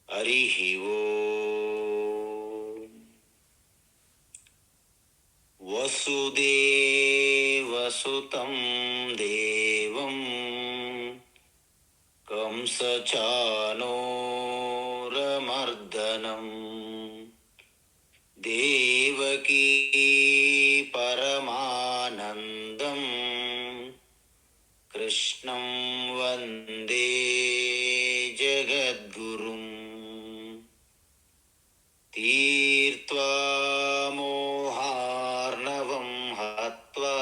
హరిః ఓం. వసుదేవసుతం దేవం కంసచానూరమర్దనం దేవకీ పరమానందం కృష్ణం వందే జగద్గురుం. తీర్త్వా మోహార్ణవం హత్వా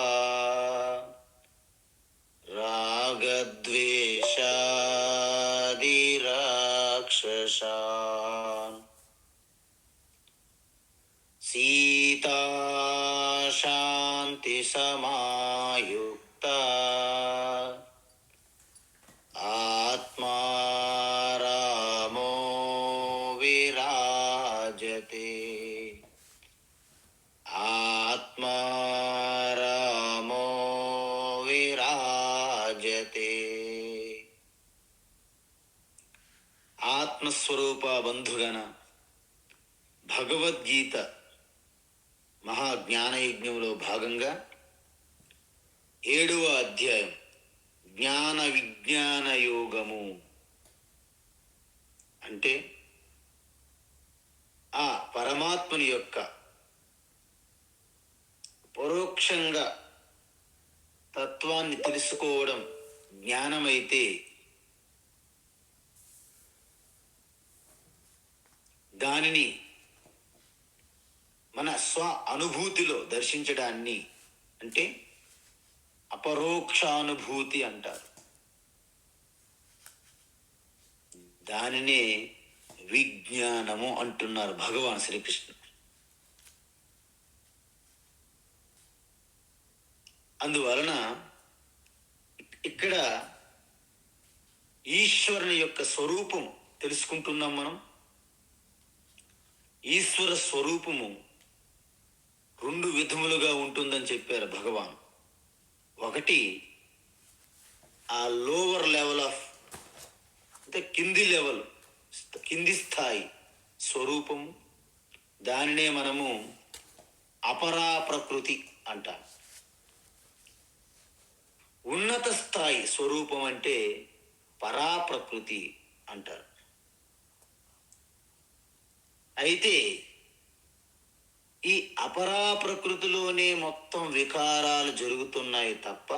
రాగద్వేషాదిరాక్షసాన్ సీతా శాంతి సమాయుక్తా ఆత్మా రామో విరాజతే. ఆత్మా రామో విరాజతే. ఆత్మస్వరూప బంధుగణ, భగవద్గీత మహాజ్ఞానయజ్ఞంలో భాగంగా 7వ అధ్యాయం జ్ఞాన విజ్ఞాన యోగము అంటే ఆ పరమాత్మని యొక్క పరోక్షంగా తత్వాన్ని తెలుసుకోవడం జ్ఞానమైతే, దానిని మన స్వ అనుభూతిలో దర్శించడాన్ని అంటే అపరోక్షానుభూతి అంటారు. దానినే విజ్ఞానము అంటున్నారు భగవాన్ శ్రీకృష్ణుడు. అందువలన ఇక్కడ ఈశ్వరుని యొక్క స్వరూపం తెలుసుకుంటున్నాం మనం. ఈశ్వర స్వరూపము 2 విధములుగా ఉంటుందని చెప్పారు భగవాన్. ఒకటి ఆ లోవర్ లెవెల్ ఆఫ్ అంటే కింది స్థాయి స్వరూపము, దానినే మనము అపరా ప్రకృతి అంటాం. ఉన్నత స్థాయి స్వరూపం అంటే పరా ప్రకృతి అంటారు. అయితే ఈ అపరా ప్రకృతిలోనే మొత్తం వికారాలు జరుగుతున్నాయి తప్ప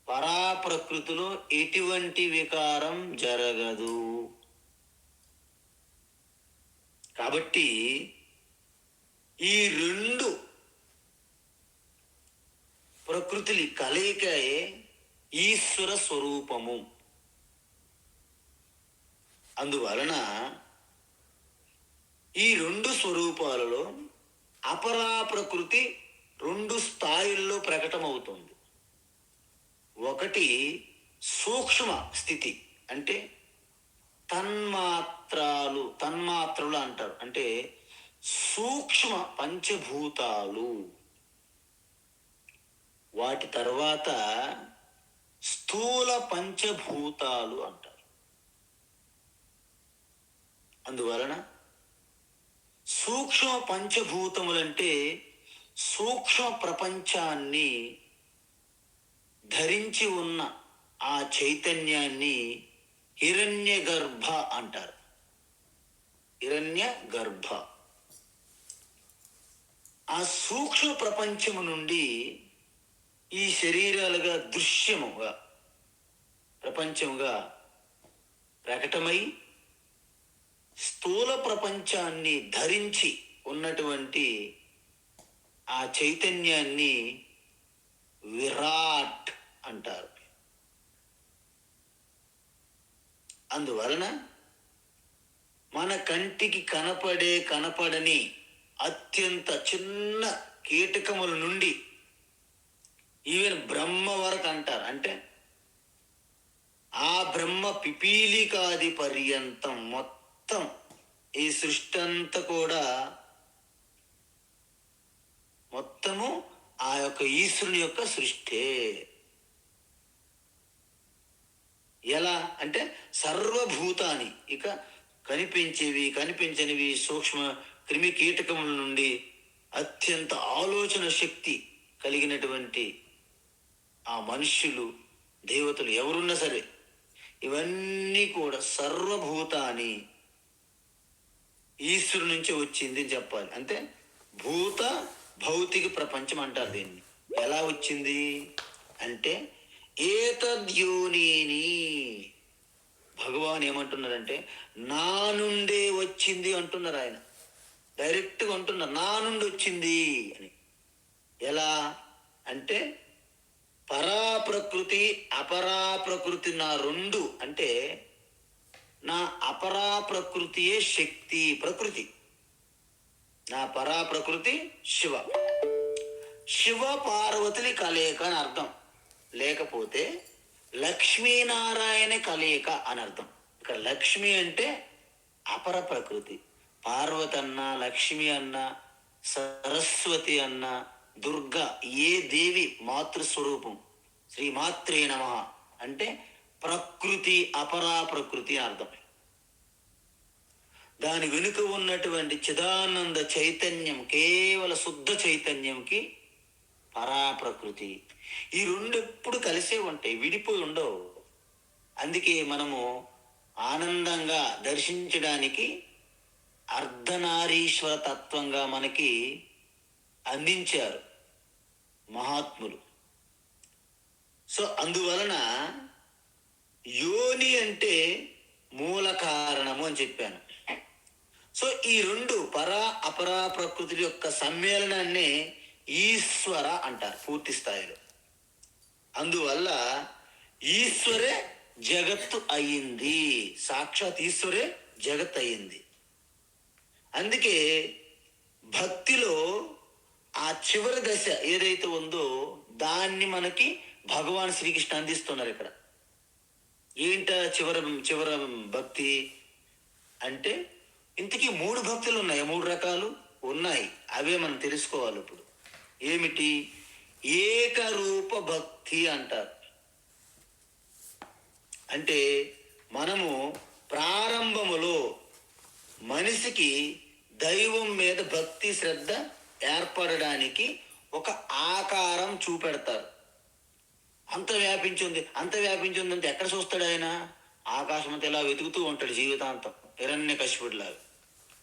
పరా ప్రకృతిలో ఎటువంటి వికారం జరగదు. కాబట్టి ఈ 2 ప్రకృతిని కలయికే ఈశ్వర స్వరూపము. అందువలన ఈ 2 స్వరూపాలలో అపరా ప్రకృతి 2 స్థాయిల్లో ప్రకటమవుతుంది. ఒకటి సూక్ష్మ స్థితి అంటే తన్మాత్రలు అంటారు. అంటే సూక్ష్మ పంచభూతాలు. వాటి తర్వాత స్థూల పంచభూతాలు అంటారు. అందువలన సూక్ష్మ పంచభూతములంటే సూక్ష్మ ప్రపంచాన్ని ధరించి ఉన్న ఆ చైతన్యాన్ని హిరణ్య గర్భ అంటారు. హిరణ్య గర్భ. ఆ సూక్ష్మ ప్రపంచము నుండి ఈ శరీరాలుగా దృశ్యముగా ప్రపంచముగా ప్రకటమై స్థూల ప్రపంచాన్ని ధరించి ఉన్నటువంటి ఆ చైతన్యాన్ని విరాట్ అంటారు. అందువలన మన కంటికి కనపడని అత్యంత చిన్న కీటకముల నుండి ఈవెన్ బ్రహ్మ వరకు అంటారు. అంటే ఆ బ్రహ్మ పిపీలికాది పర్యంతం మొత్తం ఈ సృష్టి అంతా కూడా మొత్తము ఆ యొక్క ఈశ్వరుని యొక్క సృష్టి. ఎలా అంటే సర్వభూతాన్ని, ఇక కనిపించేవి కనిపించనివి సూక్ష్మ క్రిమి కీటకముల నుండి అత్యంత ఆలోచన శక్తి కలిగినటువంటి ఆ మనుష్యులు, దేవతలు ఎవరున్నా సరే, ఇవన్నీ కూడా సర్వభూతాన్ని ఈశ్వరు నుంచి వచ్చింది అని చెప్పాలి. అంటే భూత భౌతిక ప్రపంచం అంటారు దీన్ని. ఎలా వచ్చింది అంటే ఏతద్యోనిని, భగవాన్ ఏమంటున్నారంటే నా నుండే వచ్చింది అంటున్నారు. ఆయన డైరెక్ట్గా అంటున్నారు నా నుండి వచ్చింది అని. ఎలా అంటే పరాప్రకృతి అపరాప్రకృతి, నా రెండు అంటే నా అపరాప్రకృతియే శక్తి ప్రకృతి, నా పరాప్రకృతి శివ, శివ పార్వతుని కలయిక అని అర్థం. లేకపోతే లక్ష్మీనారాయణ కలయిక అని అర్థం. ఇక్కడ లక్ష్మి అంటే అపర ప్రకృతి, పార్వతి అన్న, లక్ష్మి అన్న, సరస్వతి అన్న, దుర్గా, ఏ దేవి మాతృస్వరూపం, శ్రీమాత్రే నమః అంటే ప్రకృతి అపరా ప్రకృతి అని అర్థం. దాని వెనుక ఉన్నటువంటి చిదానంద చైతన్యం, కేవల శుద్ధ చైతన్యంకి పరాప్రకృతి. ఈ రెండు ఎప్పుడు కలిసే ఉంటాయి, విడిపోయి ఉండవు. అందుకే మనము ఆనందంగా దర్శించడానికి అర్ధనారీశ్వర తత్వంగా మనకి అందించారు మహాత్ములు. సో అందువలన యోని అంటే మూల కారణము అని చెప్పాను. సో ఈ రెండు పరా అపరా ప్రకృతి యొక్క సమ్మేళనాన్ని ఈశ్వర అంటారు పూర్తి స్థాయిలో. అందువల్ల ఈశ్వరే జగత్తు అయ్యింది, సాక్షాత్ ఈశ్వరే జగత్ అయ్యింది. అందుకే భక్తిలో ఆ చివరి దశ ఏదైతే ఉందో దాన్ని మనకి భగవాన్ శ్రీకృష్ణ అందిస్తున్నారు ఇక్కడ. ఏంట చివర భక్తి అంటే, ఇంతకీ 3 భక్తులు ఉన్నాయి, 3 రకాలు ఉన్నాయి. అవే మనం తెలుసుకోవాలి ఇప్పుడు. ఏమిటి? ఏకరూప భక్తి అంటారు. అంటే మనము ప్రారంభములో మనిషికి దైవం మీద భక్తి శ్రద్ధ ఏర్పడడానికి ఒక ఆకారం చూపెడతారు. అంత వ్యాపించింది అంటే ఎక్కడ చూస్తాడు ఆయన? ఆకాశం అంతా ఇలా వెతుకుతూ ఉంటాడు జీవితాంతం, హిరణ్యకశిపుడిలాగా.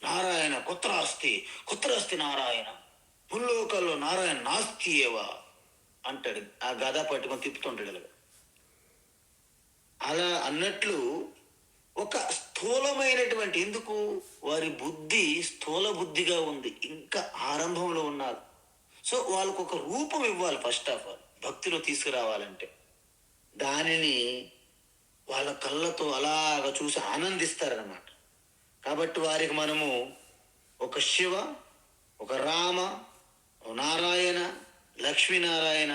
నారాయణ కుత్రాస్తి నారాయణ, పుల్లోకల్లో నారాయణ నాస్తి ఏవా అంటాడు. ఆ గద పట్టుకొని తిప్పుతుంటాడు ఇలా. అలా అన్నట్లు ఒక స్థూలమైనటువంటి, ఎందుకు వారి బుద్ధి స్థూల బుద్ధిగా ఉంది, ఇంకా ఆరంభంలో ఉన్నారు. సో వాళ్ళకు ఒక రూపం ఇవ్వాలి. ఫస్ట్ ఆఫ్ ఆల్ భక్తిలో తీసుకురావాలంటే దానిని వాళ్ళ కళ్ళతో అలాగ చూసి ఆనందిస్తారన్నమాట. కాబట్టి వారికి మనము ఒక శివ, ఒక రామ, ఒక నారాయణ, లక్ష్మీనారాయణ,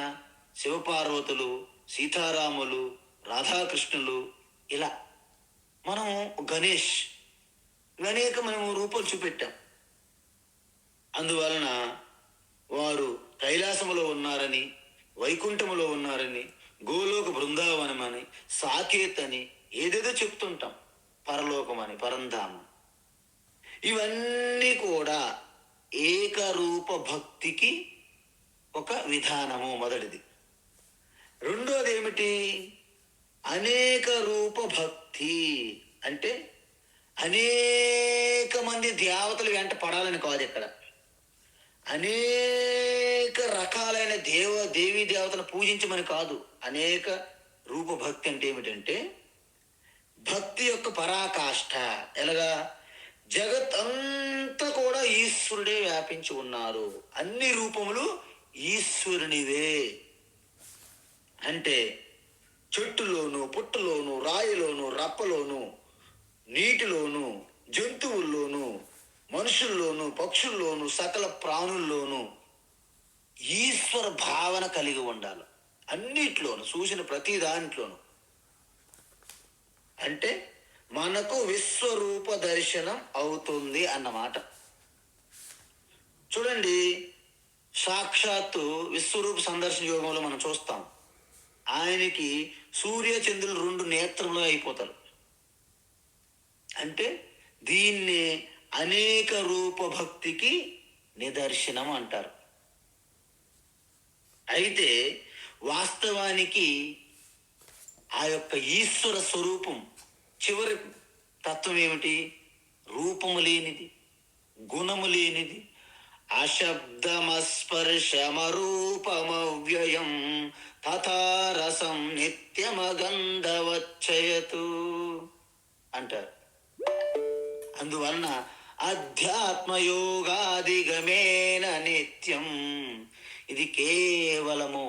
శివపార్వతులు, సీతారాములు, రాధాకృష్ణులు, ఇలా మనం గణేష్, అనేక మనము రూపాలు చూపెట్టాం. అందువలన వారు కైలాసములో ఉన్నారని, వైకుంఠములో ఉన్నారని, గోలోక బృందావనం అని, సాకేత్ అని ఏదేదో చెప్తుంటాం, పరలోకం అని, పరంధామం. ఇవన్నీ కూడా ఏకరూప భక్తికి ఒక విధానము మొదటిది. రెండోది ఏమిటి? అనేక రూప భక్తి అంటే అనేక మంది దేవతలు వెంట పడాలని కాదు. ఇక్కడ అనేక రకాలైన దేవీ దేవతను పూజించమని కాదు. అనేక రూప భక్తి అంటే ఏమిటంటే భక్తి యొక్క పరాకాష్ఠ. ఎలాగా? జగత్ అంతా కూడా ఈశ్వరుడే వ్యాపించి ఉన్నారు, అన్ని రూపములు ఈశ్వరునివే. అంటే చెట్టులోను, పుట్టలోను, రాయిలోను, రప్పలోను, నీటిలోను, జంతువుల్లోను, మనుషుల్లోను, పక్షుల్లోను, సకల ప్రాణుల్లోనూ ఈశ్వర భావన కలిగి ఉండాలి. అన్నిట్లోనూ, చూసిన ప్రతి దాంట్లోనూ. అంటే మనకు విశ్వరూప దర్శనం అవుతుంది అన్నమాట. చూడండి, సాక్షాత్తు విశ్వరూప సందర్శన యోగంలో మనం చూస్తాం. ఆయనకి సూర్యచంద్రులు 2 నేత్రములు అయిపోతారు. అంటే దీన్ని అనేక రూప భక్తికి నిదర్శనం అంటారు. అయితే వాస్తవానికి ఆ యొక్క ఈశ్వర స్వరూపం చివరి తత్వం ఏమిటి? రూపము లేనిది, గుణము లేనిది, అశబ్దమస్పర్శమరూపమవ్యయం తథారసం నిత్యమగంధవచ్చయతు అంటారు. అందువలన అధ్యాత్మయోగాదిగమేన నిత్యం, ఇది కేవలము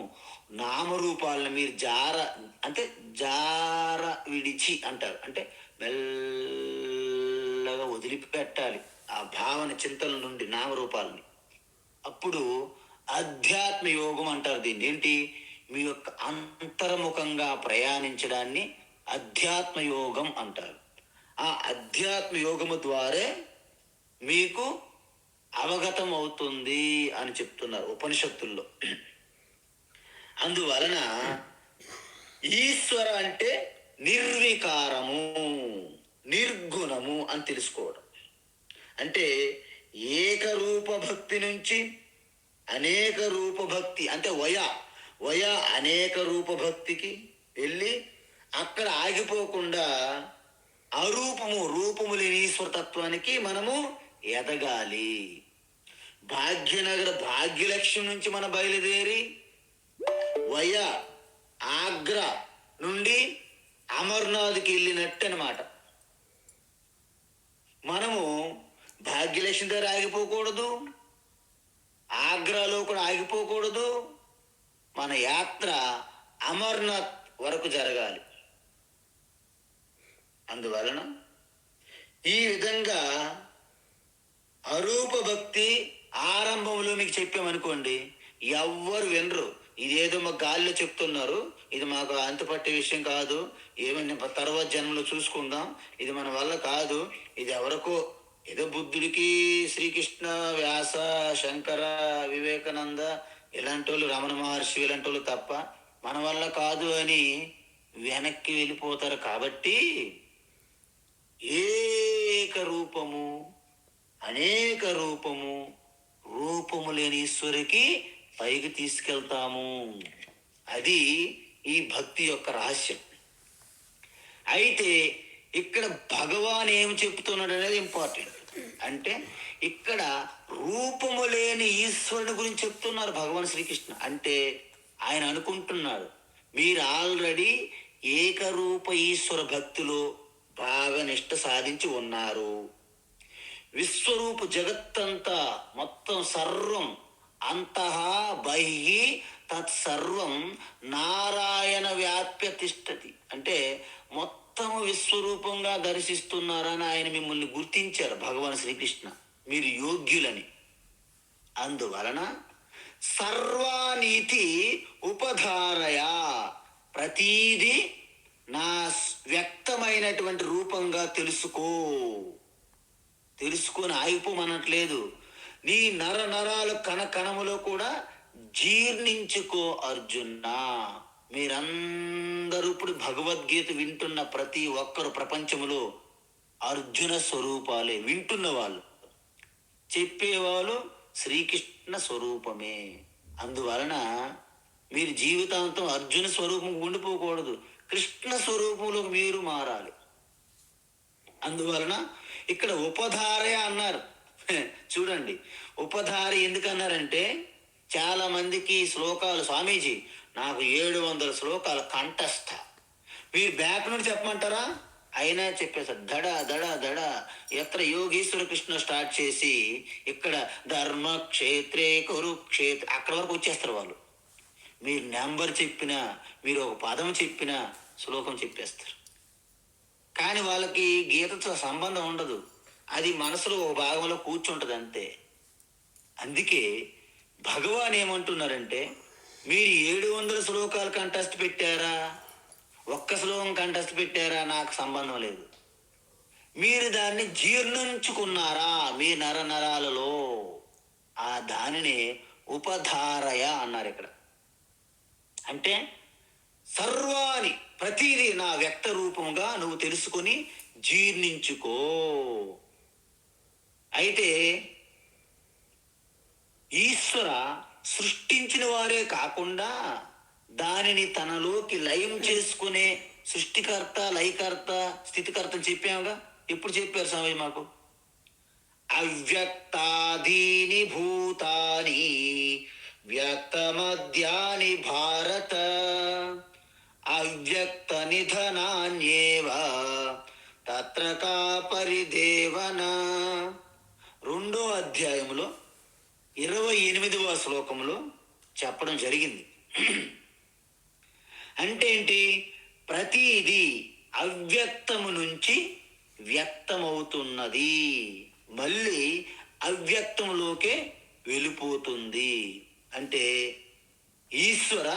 నామరూపాలను మీరు జార విడిచి అంటారు. అంటే మెల్లగా వదిలిపెట్టాలి ఆ భావన చింతల నుండి నామరూపాలని. అప్పుడు అధ్యాత్మ యోగం అంటారు దీన్ని. ఏంటి? మీ యొక్క అంతర్ముఖంగా ప్రయాణించడాన్ని అధ్యాత్మ యోగం అంటారు. ఆ అధ్యాత్మ యోగము ద్వారా మీకు అవగతం అవుతుంది అని చెప్తున్నారు ఉపనిషత్తుల్లో. అందువలన ఈశ్వర అంటే నిర్వికారము, నిర్గుణము అని తెలుసుకోవడం. అంటే ఏకరూప భక్తి నుంచి అనేక రూప భక్తి, అంటే వయ అనేక రూప భక్తికి వెళ్ళి అక్కడ ఆగిపోకుండా రూపము లేని ఈశ్వరతత్వానికి మనము ఎదగాలి. భాగ్యనగర భాగ్యలక్ష్యం నుంచి మన బయలుదేరి ఆగ్ర నుండి అమర్నాథ్కి వెళ్ళినట్టు అనమాట. మనము భాగ్యలక్ష్మి దగ్గర ఆగిపోకూడదు, ఆగ్రాలో కూడా ఆగిపోకూడదు. మన యాత్ర అమర్నాథ్ వరకు జరగాలి. అందువలన ఈ విధంగా అరూప భక్తి ఆరంభంలో మీకు చెప్పామనుకోండి, ఎవ్వరు వినరు. ఇదేదో మా గాలిలో చెప్తున్నారు, ఇది మాకు అంతుపట్టే విషయం కాదు, ఏమైనా తర్వాత జన్మలో చూసుకుందాం, ఇది మన వల్ల కాదు, ఇది ఎవరికో ఏదో బుద్ధుడికి, శ్రీకృష్ణ, వ్యాస, శంకర, వివేకానంద ఇలాంటి వాళ్ళు, రమణ మహర్షి ఇలాంటి వాళ్ళు తప్ప మన వల్ల కాదు అని వెనక్కి వెళ్ళిపోతారు. కాబట్టి ఏక రూపము, అనేక రూపము, రూపము లేని ఈశ్వరికి పైకి తీసుకెళ్తాము. అది ఈ భక్తి యొక్క రహస్యం. అయితే ఇక్కడ భగవాన్ ఏం చెప్తున్నాడు అనేది ఇంపార్టెంట్. అంటే ఇక్కడ రూపము లేని ఈశ్వరుని గురించి చెప్తున్నారు భగవాన్ శ్రీకృష్ణ. అంటే ఆయన అనుకుంటున్నాడు, మీరు ఆల్రెడీ ఏకరూప ఈశ్వర భక్తిలో బాగా నిష్ట సాధించి ఉన్నారు. విశ్వరూప జగత్తంతా మొత్తం సర్వం అంతః బహిః తత్సర్వం నారాయణ వ్యాప్య తిష్టతి. అంటే మొత్తము విశ్వరూపంగా దర్శిస్తున్నారని ఆయన మిమ్మల్ని గుర్తించారు భగవాన్ శ్రీకృష్ణ, మీరు యోగ్యులని. అందువలన సర్వానీతి ఉపధారయ, ప్రతీది నా వ్యక్తమైనటువంటి రూపంగా తెలుసుకొని ఆగిపోమనట్లేదు. నీ నరాల కణములో కూడా జీర్ణించుకో అర్జున. మీరందరూ ఇప్పుడు భగవద్గీత వింటున్న ప్రతి ఒక్కరు ప్రపంచంలో అర్జున స్వరూపాలే. వింటున్న వాళ్ళు, చెప్పేవాళ్ళు శ్రీకృష్ణ స్వరూపమే. అందువలన మీరు జీవితాంతం అర్జున స్వరూపం ఉండిపోకూడదు, కృష్ణ స్వరూపంలోకి మీరు మారాలి. అందువలన ఇక్కడ ఉపధారయ అన్నారు. చూడండి, ఉపధారి ఎందుకు అన్నారంటే, చాలా మందికి శ్లోకాలు, స్వామీజీ నాకు 700 శ్లోకాలు కంఠస్థ, మీరు బ్యాక్ నుండి చెప్పమంటారా? అయినా చెప్పేసారు. దడ దడ దడ ఎత్ర యోగీశ్వర కృష్ణ స్టార్ట్ చేసి ఇక్కడ ధర్మక్షేత్రే కురుక్షేత్ర అక్కడ వరకు వచ్చేస్తారు వాళ్ళు. మీరు నెంబర్ చెప్పినా, మీరు ఒక పదం చెప్పినా శ్లోకం చెప్పేస్తారు. కానీ వాళ్ళకి గీతతో సంబంధం ఉండదు, అది మనసులో ఒక భాగంలో కూర్చుంటుంది అంతే. అందుకే భగవాన్ ఏమంటున్నారంటే, మీరు 700 శ్లోకాలు కంటెస్ట్ పెట్టారా, ఒక్క శ్లోకం కంటెస్ట్ పెట్టారా, నాకు సంబంధం లేదు. మీరు దాన్ని జీర్ణించుకున్నారా మీ నరాలలో, ఆ దానిని ఉపధారయ అన్నారు ఇక్కడ. అంటే సర్వాన్ని ప్రతిదీ నా వ్యక్త రూపంగా నువ్వు తెలుసుకొని జీర్ణించుకో. అయితే ఈశ్వర సృష్టించిన వారే కాకుండా దానిని తనలోకి లయం చేసుకునే సృష్టికర్త, లయకర్త, స్థితికర్త అని చెప్పాముగా. ఎప్పుడు చెప్పారు స్వామి మాకు? అవ్యక్తాదీని భూతాని వ్యక్తమద్యాని భారత అవ్యక్త నిధనాన్యేవ తత్ర కా పరిదేవన. 2వ అధ్యాయంలో 28వ శ్లోకంలో చెప్పడం జరిగింది. అంటే ఏంటి? ప్రతిదీ అవ్యక్తము నుంచి వ్యక్తమవుతున్నది, మళ్ళీ అవ్యక్తంలోకే వెళ్ళిపోతుంది. అంటే ఈశ్వర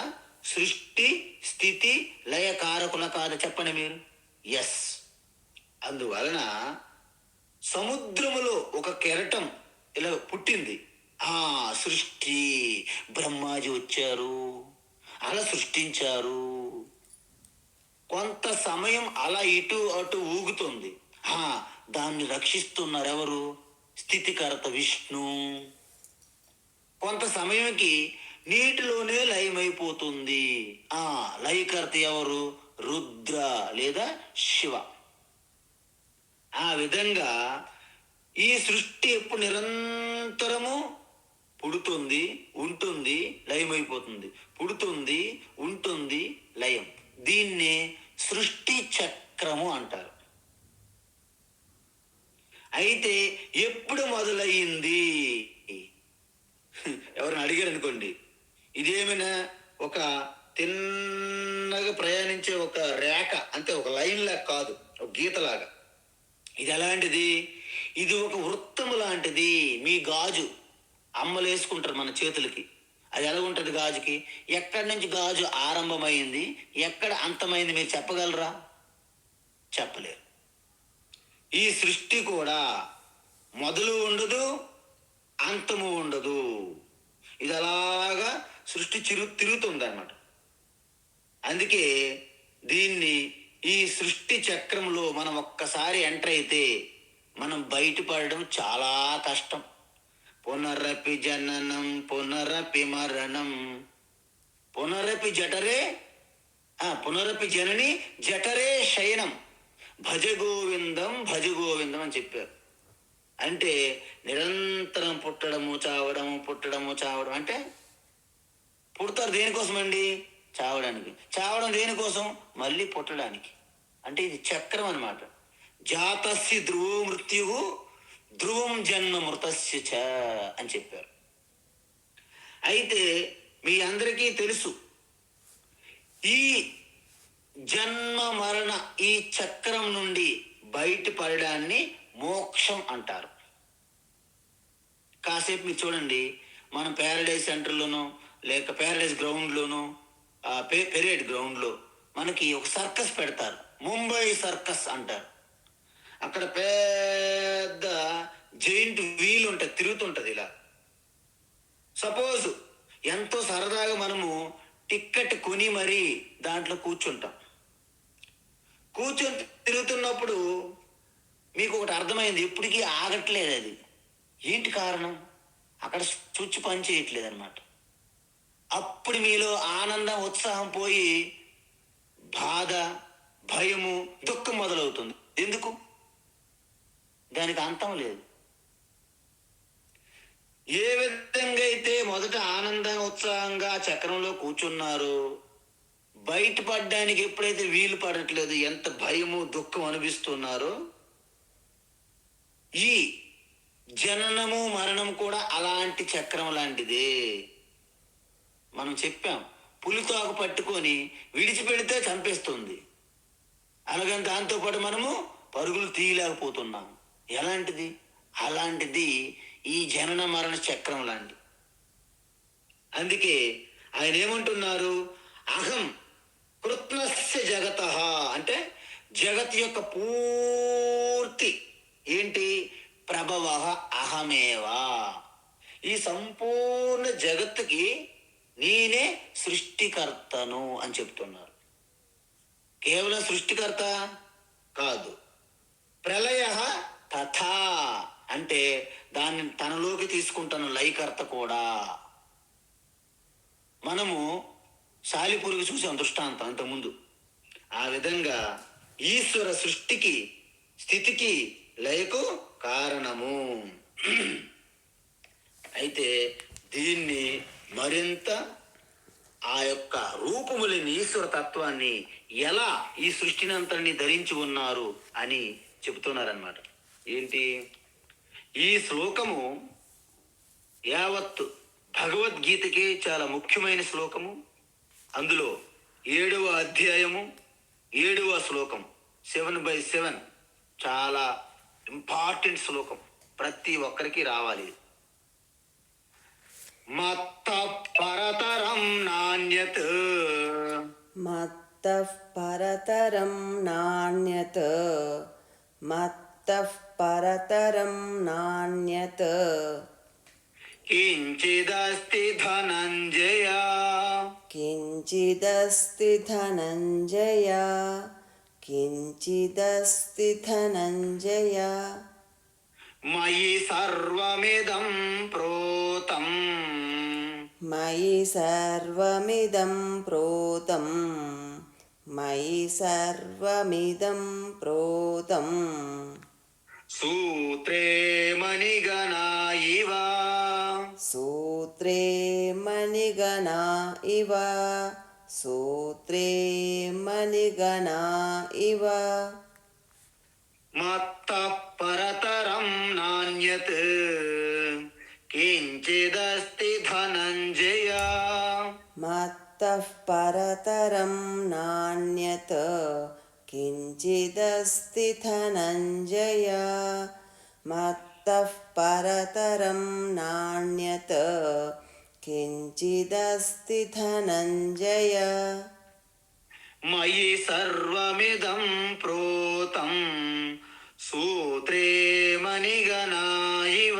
సృష్టి స్థితి లయ కారకుల కాదు చెప్పండి మీరు? ఎస్. అందువలన సముద్రములో ఒక కెరటం ఇలా పుట్టింది. ఆ సృష్టి బ్రహ్మాజీ వచ్చారు, అలా సృష్టించారు. కొంత సమయం అలా ఇటు అటు ఊగుతుంది. దాన్ని రక్షిస్తున్నారు ఎవరు? స్థితికర్త విష్ణు. కొంత సమయంకి నీటిలోనే లయమైపోతుంది. లయకర్త ఎవరు? రుద్ర లేదా శివ. ఆ విధంగా ఈ సృష్టి ఎప్పుడు నిరంతరము పుడుతుంది, ఉంటుంది, లయమైపోతుంది, పుడుతుంది, ఉంటుంది, లయం. దీన్ని సృష్టి చక్రము అంటారు. అయితే ఎప్పుడు మొదలయ్యింది? ఎవరిని అడిగారు అనుకోండి, ఇదేమైనా ఒక తిన్నగా ప్రయాణించే ఒక రేఖ అంతే, ఒక లైన్ లాగా కాదు, ఒక గీతలాగా. ఇది ఎలాంటిది? ఇది ఒక వృత్తము లాంటిది. మీ గాజు అమ్మలు వేసుకుంటారు మన చేతులకి. అది ఎలా ఉంటుంది గాజుకి? ఎక్కడి నుంచి గాజు ఆరంభమైంది, ఎక్కడ అంతమైంది మీరు చెప్పగలరా? చెప్పలేరు. ఈ సృష్టి కూడా మొదలు ఉండదు, అంతము ఉండదు. ఇది అలాగా సృష్టి తిరుగుతుంది అన్నమాట. అందుకే దీన్ని ఈ సృష్టి చక్రంలో మనం ఒక్కసారి ఎంటర్ అయితే మనం బయటపడడం చాలా కష్టం. పునరపి జననం పునరపి మరణం పునరపి జఠరే పునరపి జనని జఠరే శయనం భజ గోవిందం భజ గోవిందం అని చెప్పారు. అంటే నిరంతరం పుట్టడము చావడము, పుట్టడము చావడం. అంటే పుడతారు దేనికోసం అండి? చావడానికి. చావడం దేనికోసం? మళ్ళీ పుట్టడానికి. అంటే ఇది చక్రం అన్నమాట. జాతస్య ధ్రువో మృత్యు ధ్రువం జన్మ మృతస్య చ అని చెప్పారు. అయితే మీ అందరికీ తెలుసు, ఈ జన్మ మరణ ఈ చక్రం నుండి బయటపడడాన్ని మోక్షం అంటారు. కాసేపు మీరు చూడండి, మనం ప్యారడైజ్ సెంటర్లోనో లేక ప్యారడైజ్ గ్రౌండ్లోనో పెరేడ్ గ్రౌండ్లో మనకి ఒక సర్కస్ పెడతారు. ముంబై సర్కస్ అంటారు. అక్కడ పెద్ద జైంట్ వీల్ ఉంటుంది, తిరుగుతుంటుంది ఇలా. సపోజ్ ఎంతో సరదాగా మనము టిక్కెట్ కొని మరీ దాంట్లో కూర్చుంటాం. కూర్చొని తిరుగుతున్నప్పుడు మీకు ఒకటి అర్థమైంది, ఎప్పటికీ ఆగట్లేదు. అది ఏంటి కారణం? అక్కడ స్విచ్ పని చేయట్లేదు అనమాట. అప్పుడు మీలో ఆనందం, ఉత్సాహం పోయి బాధ, భయము, దుఃఖం మొదలవుతుంది. ఎందుకు? దానికి అంతం లేదు. ఏ విధంగా అయితే మొదట ఆనందంగా, ఉత్సాహంగా చక్రంలో కూర్చున్నారో, బయటపడడానికి ఎప్పుడైతే వీలు పడట్లేదు, ఎంత భయము, దుఃఖం అనిపిస్తున్నారో, ఈ జననము మరణం కూడా అలాంటి చక్రం లాంటిదే. మనం చెప్పాం, పులితోక పట్టుకొని విడిచిపెడితే చంపేస్తుంది. అలాగని దాంతోపాటు మనము పరుగులు తీయలేకపోతున్నాం. ఎలాంటిది? అలాంటిది ఈ జనన మరణ చక్రం లాంటి. అందుకే ఆయన ఏమంటున్నారు? అహం కృత్నస్య జగత. అంటే జగత్ యొక్క పూర్తి ఏంటి? ప్రభవ అహమేవా. ఈ సంపూర్ణ జగత్తుకి నేనే సృష్టికర్తను అని చెప్తున్నారు. కేవలం సృష్టికర్త కాదు. ప్రళయ తథా అంటే దాన్ని తనలోకి తీసుకుంటున్న లయకర్త కూడా. మనము సాలిపురుగు చూసాం దృష్టాంతం అంతకుముందు. ఆ విధంగా ఈశ్వర సృష్టికి, స్థితికి, లయకు కారణము. అయితే దీన్ని మరింత ఆ యొక్క రూపములేని ఈశ్వర తత్వాన్ని ఎలా ఈ సృష్టిని అంతని ధరించి ఉన్నారు అని చెబుతున్నారన్నమాట. ఏంటి ఈ శ్లోకము? యావత్తు భగవద్గీతకి చాలా ముఖ్యమైన శ్లోకము. అందులో 7వ అధ్యాయము 7వ శ్లోకం 7/7 చాలా ఇంపార్టెంట్ శ్లోకం. ప్రతి ఒక్కరికి రావాలి. మత్త పరతరం నాణ్యత్, మత్తః పరతరం నాణ్యత్, మత్తః పరతరం నాణ్యత్, కించిదస్తి ధనంజయ, కించిదస్తి ధనంజయ, కించిదస్తి ధనంజయ, మయి సర్వమిదం ప్రోతం, మయి సర్వమిదం ప్రోతం, మయి సర్వమిదం ప్రోతం, సూత్రే మణిగణా ఇవ, సూత్రే మణిగణా ఇవ, సూత్రే మణిగణా ఇవ, మత్త పరతరం నాణ్యత్, కించిదస్తి ధనంజయ, మత్తః పరతరం నాణ్యత్, కించిదస్తి ధనంజయ, మత్తః పరతరం నాణ్యత్, కించిదస్తి ధనంజయ, మయి సర్వమిదం ప్రోతం, సూత్రే మణిగణా ఇవ,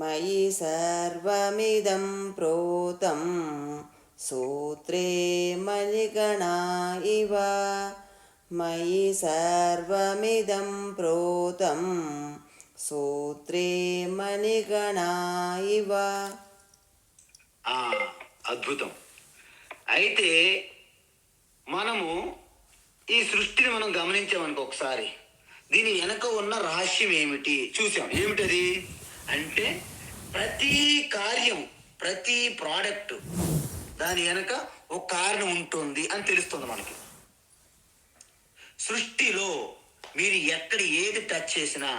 మయి సర్వమిదం ప్రోతం, సూత్రే మణిగణా ఇవ, మయి సర్వమిదం ప్రోతం, సూత్రే మణిగణా ఇవ. అద్భుతం. అయితే మనము ఈ సృష్టిని మనం గమనించామనుకో ఒకసారి, దీని వెనక ఉన్న రహస్యం ఏమిటి చూసాం. ఏమిటది అంటే ప్రతి కార్యం, ప్రతి ప్రోడక్ట్ దాని వెనక ఒక కారణం ఉంటుంది అని తెలుస్తుంది మనకి. సృష్టిలో మీరు ఎక్కడ ఏది టచ్ చేసినా,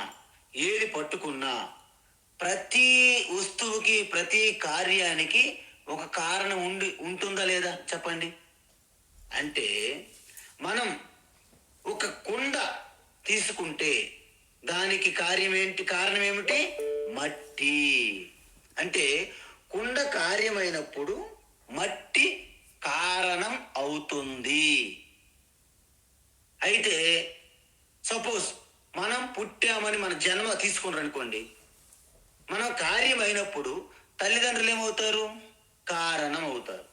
ఏది పట్టుకున్నా, ప్రతి వస్తువుకి, ప్రతి కార్యానికి ఒక కారణం ఉంటుందా లేదా చెప్పండి. అంటే మనం ఒక కుండ తీసుకుంటే దానికి కారణం ఏమిటి? మట్టి. అంటే కుండ కార్యమైనప్పుడు మట్టి కారణం అవుతుంది. అయితే సపోజ్ మనం పుట్టామని మన జన్మ తీసుకున్నారు అనుకోండి, మనం కార్యమైనప్పుడు తల్లిదండ్రులు ఏమవుతారు? కారణం అవుతారు.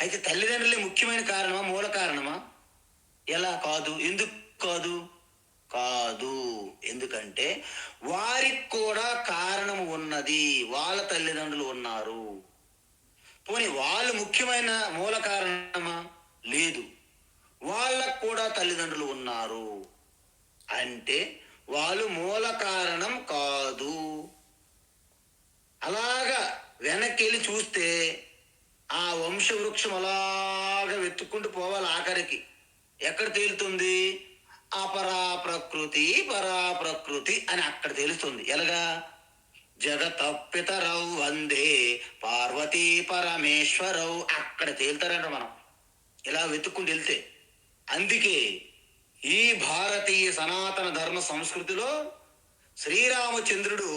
అయితే తల్లిదండ్రులే ముఖ్యమైన కారణమా, మూల కారణమా? ఎలా కాదు? ఎందుకు కాదు? కాదు, ఎందుకంటే వారికి కూడా కారణం ఉన్నది. వాళ్ళ తల్లిదండ్రులు ఉన్నారు. పోనీ వాళ్ళు ముఖ్యమైన మూల కారణమా? లేదు, వాళ్ళకు కూడా తల్లిదండ్రులు ఉన్నారు. అంటే వాళ్ళు మూల కారణం కాదు. అలాగా వెనక్కి వెళ్ళి చూస్తే ఆ వంశవృక్షం అలాగా వెతుక్కుంటూ పోవాలి. ఆఖరికి ఎక్కడ తేలుతుంది? అపరా ప్రకృతి, పరా ప్రకృతి అని అక్కడ తెలుస్తుంది. ఎలాగా? జగతపితరౌ వందే పార్వతీ పరమేశ్వరౌ, అక్కడ తేలుతారంట మనం ఇలా వెతుక్కుంటూ వెళ్తే. అందుకే ఈ భారతీయ సనాతన ధర్మ సంస్కృతిలో శ్రీరామచంద్రుడు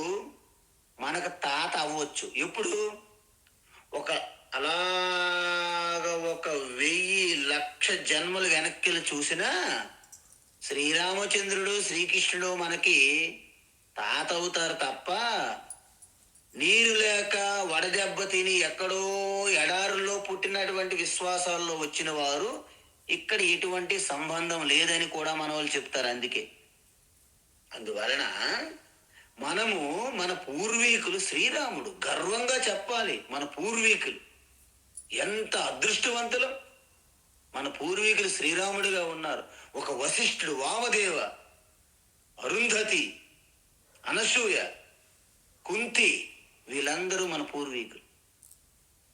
మనకు తాత అవ్వచ్చు. ఎప్పుడు? అలాగ 1,000,00,000 జన్మలు వెనక్కి చూసినా శ్రీరామచంద్రుడు, శ్రీకృష్ణుడు మనకి తాత అవుతారు తప్ప, నీరు లేక వడదెబ్బ తిని ఎక్కడో ఎడారుల్లో పుట్టినటువంటి విశ్వాసాల్లో వచ్చిన వారు ఇక్కడ ఎటువంటి సంబంధం లేదని కూడా మన వాళ్ళు చెప్తారు. అందువలన మనము మన పూర్వీకులు శ్రీరాముడు గర్వంగా చెప్పాలి. మన పూర్వీకులు ఎంత అదృష్టవంతులు. మన పూర్వీకులు శ్రీరాముడిగా ఉన్నారు. ఒక వశిష్ఠుడు, వామదేవ, అరుంధతి, అనసూయ, కుంతి, వీళ్ళందరూ మన పూర్వీకులు.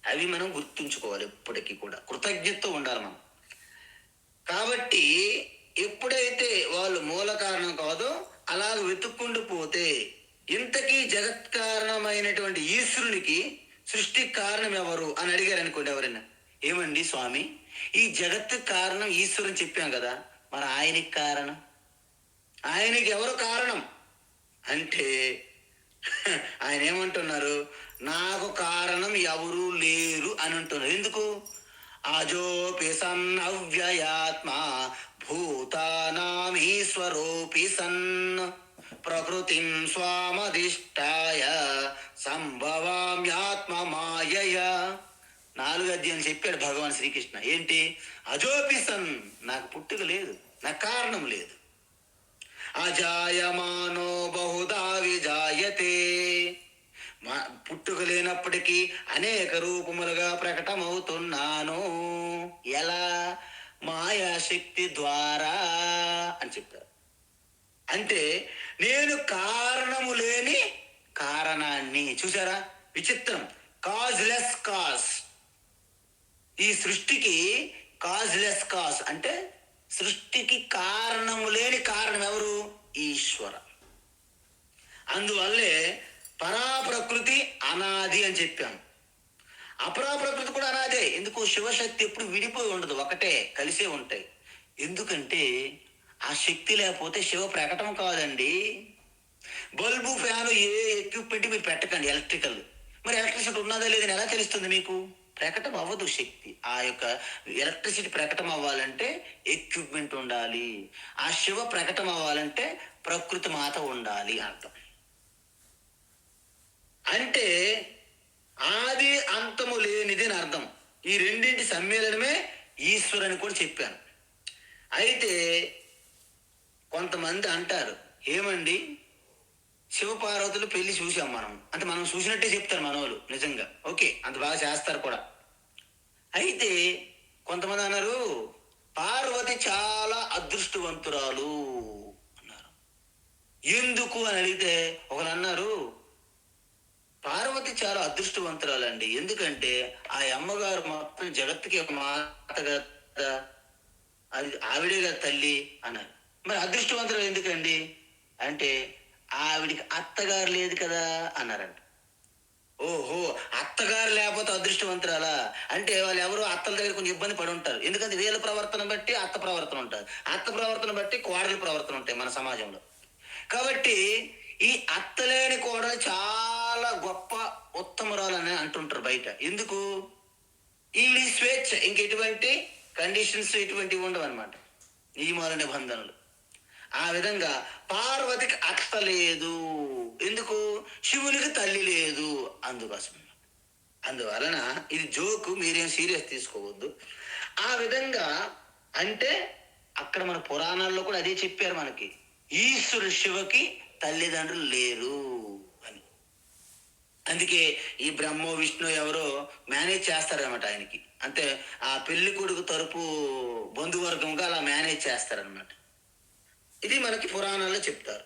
అవి మనం గుర్తుంచుకోవాలి. ఎప్పటికీ కూడా కృతజ్ఞత ఉండాలి మనం. కాబట్టి ఎప్పుడైతే వాళ్ళు మూల కారణం కాదో అలాగ వెతుక్కుంటూ పోతే ఇంతకీ జగత్ కారణమైనటువంటి ఈశ్వరునికి సృష్టికి కారణం ఎవరు అని అడిగారు అనుకోండి ఎవరైనా, ఏమండి స్వామి ఈ జగత్తు కారణం ఈశ్వరుని చెప్పాం కదా, మరి ఆయనకి కారణం, ఆయనకి ఎవరు కారణం అంటే ఆయన ఏమంటున్నారు, నాకు కారణం ఎవరు లేరు అని అంటున్నారు. ఎందుకు? అజోపి సన్ అవ్యయాత్మ భూతానామీశ్వరోపి సన్ ప్రకృతిం స్వామధిష్టాయ సంభవామ్యాత్మ మాయయ. 4వ అధ్యాయం చెప్పాడు భగవాన్ శ్రీకృష్ణ. ఏంటి? అజోపి సన్, నాకు పుట్టుక లేదు, నాకు కారణం లేదు. అజాయమానో బహుదా విజాయతే, పుట్టుక లేనప్పటికీ అనేక రూపములుగా ప్రకటమవుతున్నాను. ఎలా? మాయాశక్తి ద్వారా అని చెప్తారు. అంటే నేను కారణము లేని కారణాన్ని. చూసారా విచిత్రం? Causeless cause. ఈ సృష్టికి కాజ్లెస్ కాజ్ అంటే సృష్టికి కారణము లేని కారణం ఎవరు? ఈశ్వర. అందువల్లే పరాప్రకృతి అనాది అని చెప్పాను. అపరాప్రకృతి కూడా అనాదే. ఎందుకు? శివశక్తి ఎప్పుడు విడిపోయి ఉండదు, ఒకటే, కలిసే ఉంటాయి. ఎందుకంటే ఆ శక్తి లేకపోతే శివ ప్రకటన కాదండి. బల్బు, ఫ్యాను, ఏ ఎక్విప్మెంట్ మీరు పెట్టకండి ఎలక్ట్రికల్. మరి ఎలక్ట్రిసిటీ ఉన్నదా లేదని ఎలా తెలుస్తుంది మీకు? ప్రకటన అవ్వదు శక్తి. ఆ యొక్క ఎలక్ట్రిసిటీ ప్రకటన అవ్వాలంటే ఎక్విప్మెంట్ ఉండాలి. ఆ శివ ప్రకటన అవ్వాలంటే ప్రకృతి మాత ఉండాలి అర్థం. అంటే ఆది అంతము లేనిది అని అర్థం. ఈ రెండింటి సమ్మేళనమే ఈశ్వరుని కూడా చెప్పాను. అయితే కొంతమంది అంటారు, ఏమండి శివపార్వతులు పెళ్లి చూసాం మనం, అంటే మనం చూసినట్టే చెప్తారు మన వాళ్ళు. నిజంగా ఓకే, అంత బాగా చేస్తారు కూడా. అయితే కొంతమంది అన్నారు పార్వతి చాలా అదృష్టవంతురాలు అన్నారు. ఎందుకు అని అడిగితే ఒకరు అన్నారు, పార్వతి చాలా అదృష్టవంతురాలండి, ఎందుకంటే ఆ అమ్మగారు మొత్తం జగత్తుకి మాత కదా, అది ఆవిడే కదా తల్లి అన్నారు. మరి అదృష్టవంతురాలు ఎందుకండి అంటే ఆవిడికి అత్తగారు లేదు కదా అన్నారంట. ఓహో, అత్తగారు లేకపోతే అదృష్టవంతురాలా అంటే వాళ్ళు ఎవరో అత్తల దగ్గర కొంచెం ఇబ్బంది పడి ఉంటారు. ఎందుకంటే వీళ్ళ ప్రవర్తన బట్టి అత్త ప్రవర్తన ఉంటుంది, అత్త ప్రవర్తన బట్టి కోడలి ప్రవర్తన ఉంటాయి మన సమాజంలో. కాబట్టి ఈ అత్తలేని కోడలు చాలా గొప్ప ఉత్తమరాలని అంటుంటారు బయట. ఎందుకు? ఈవిడి స్వేచ్ఛ, ఇంకెటువంటి కండిషన్స్ ఎటువంటివి ఉండవు అనమాట, నియమాల నిబంధనలు. ఆ విధంగా పార్వతికి అత్త లేదు. ఎందుకు? శివునికి తల్లి లేదు, అందుకోసం. అందువలన ఇది జోకు, మీరేం సీరియస్ తీసుకోవద్దు. ఆ విధంగా అంటే అక్కడ మన పురాణాల్లో కూడా అదే చెప్పారు మనకి, ఈశ్వరు శివకి తల్లిదండ్రులు లేరు అని. అందుకే ఈ బ్రహ్మ విష్ణు ఎవరో మేనేజ్ చేస్తారనమాట ఆయనకి. అంటే ఆ పెళ్లి కొడుకు తరపు బంధువర్గంగా అలా మేనేజ్ చేస్తారనమాట. ఇది మనకి పురాణాల్లో చెప్తారు.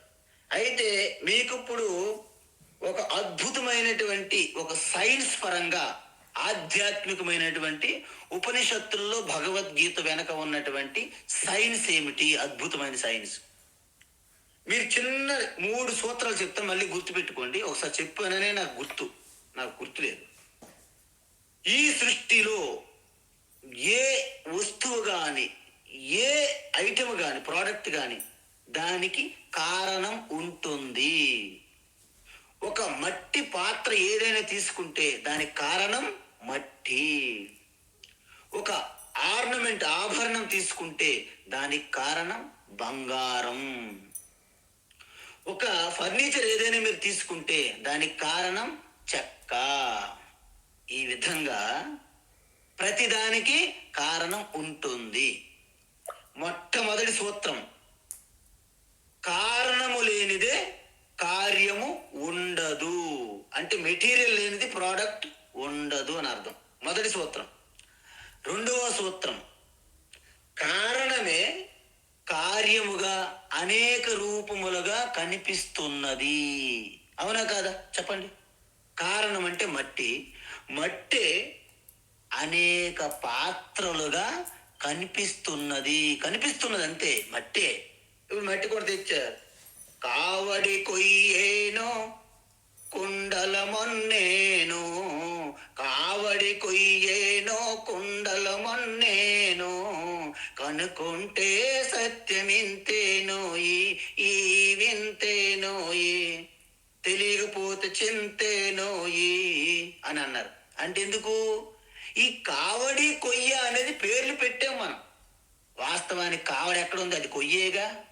అయితే మీకు ఇప్పుడు ఒక అద్భుతమైనటువంటి ఒక సైన్స్ పరంగా ఆధ్యాత్మికమైనటువంటి ఉపనిషత్తుల్లో భగవద్గీత వెనక ఉన్నటువంటి సైన్స్ ఏమిటి, అద్భుతమైన సైన్స్. మీరు చిన్న 3 సూత్రాలు చెప్తే మళ్ళీ గుర్తుపెట్టుకోండి. ఒకసారి చెప్పాననే నాకు గుర్తులేదు. ఈ సృష్టిలో ఏ వస్తువు కానీ, ఏ ఐటమ్ కానీ, ప్రోడక్ట్ కానీ దానికి కారణం ఉంటుంది. ఒక మట్టి పాత్ర ఏదైనా తీసుకుంటే దానికి కారణం మట్టి. ఒక ఆర్నమెంట్, ఆభరణం తీసుకుంటే దానికి కారణం బంగారం. ఒక ఫర్నిచర్ ఏదైనా మీరు తీసుకుంటే దానికి కారణం చెక్క. ఈ విధంగా ప్రతిదానికి కారణం ఉంటుంది. మొట్టమొదటి సూత్రం, కారణము లేనిదే కార్యము ఉండదు. అంటే మెటీరియల్ లేనిది ప్రోడక్ట్ ఉండదు అని అర్థం. మొదటి సూత్రం. రెండవ సూత్రం, కారణమే కార్యముగా అనేక రూపములుగా కనిపిస్తున్నది. అవునా కాదా చెప్పండి? కారణం అంటే మట్టి, మట్టే అనేక పాత్రలుగా కనిపిస్తున్నది అంతే, మట్టే. ఇప్పుడు మట్టి కూడా తెచ్చారు. కావడి కొయ్యేను కుండల మొన్నేను, కావడి కొయ్యేను కుండల మొన్నేను, కనుకుంటే సత్యమింతేనోయి ఈ వింతేనోయి, తెలియకపోతే చింతేనోయి అని అన్నారు. అంటే ఎందుకు? ఈ కావడి కొయ్య అనేది పేర్లు పెట్టాం మనం. వాస్తవానికి కావడి ఎక్కడ ఉంది? అది కొయ్యేగా.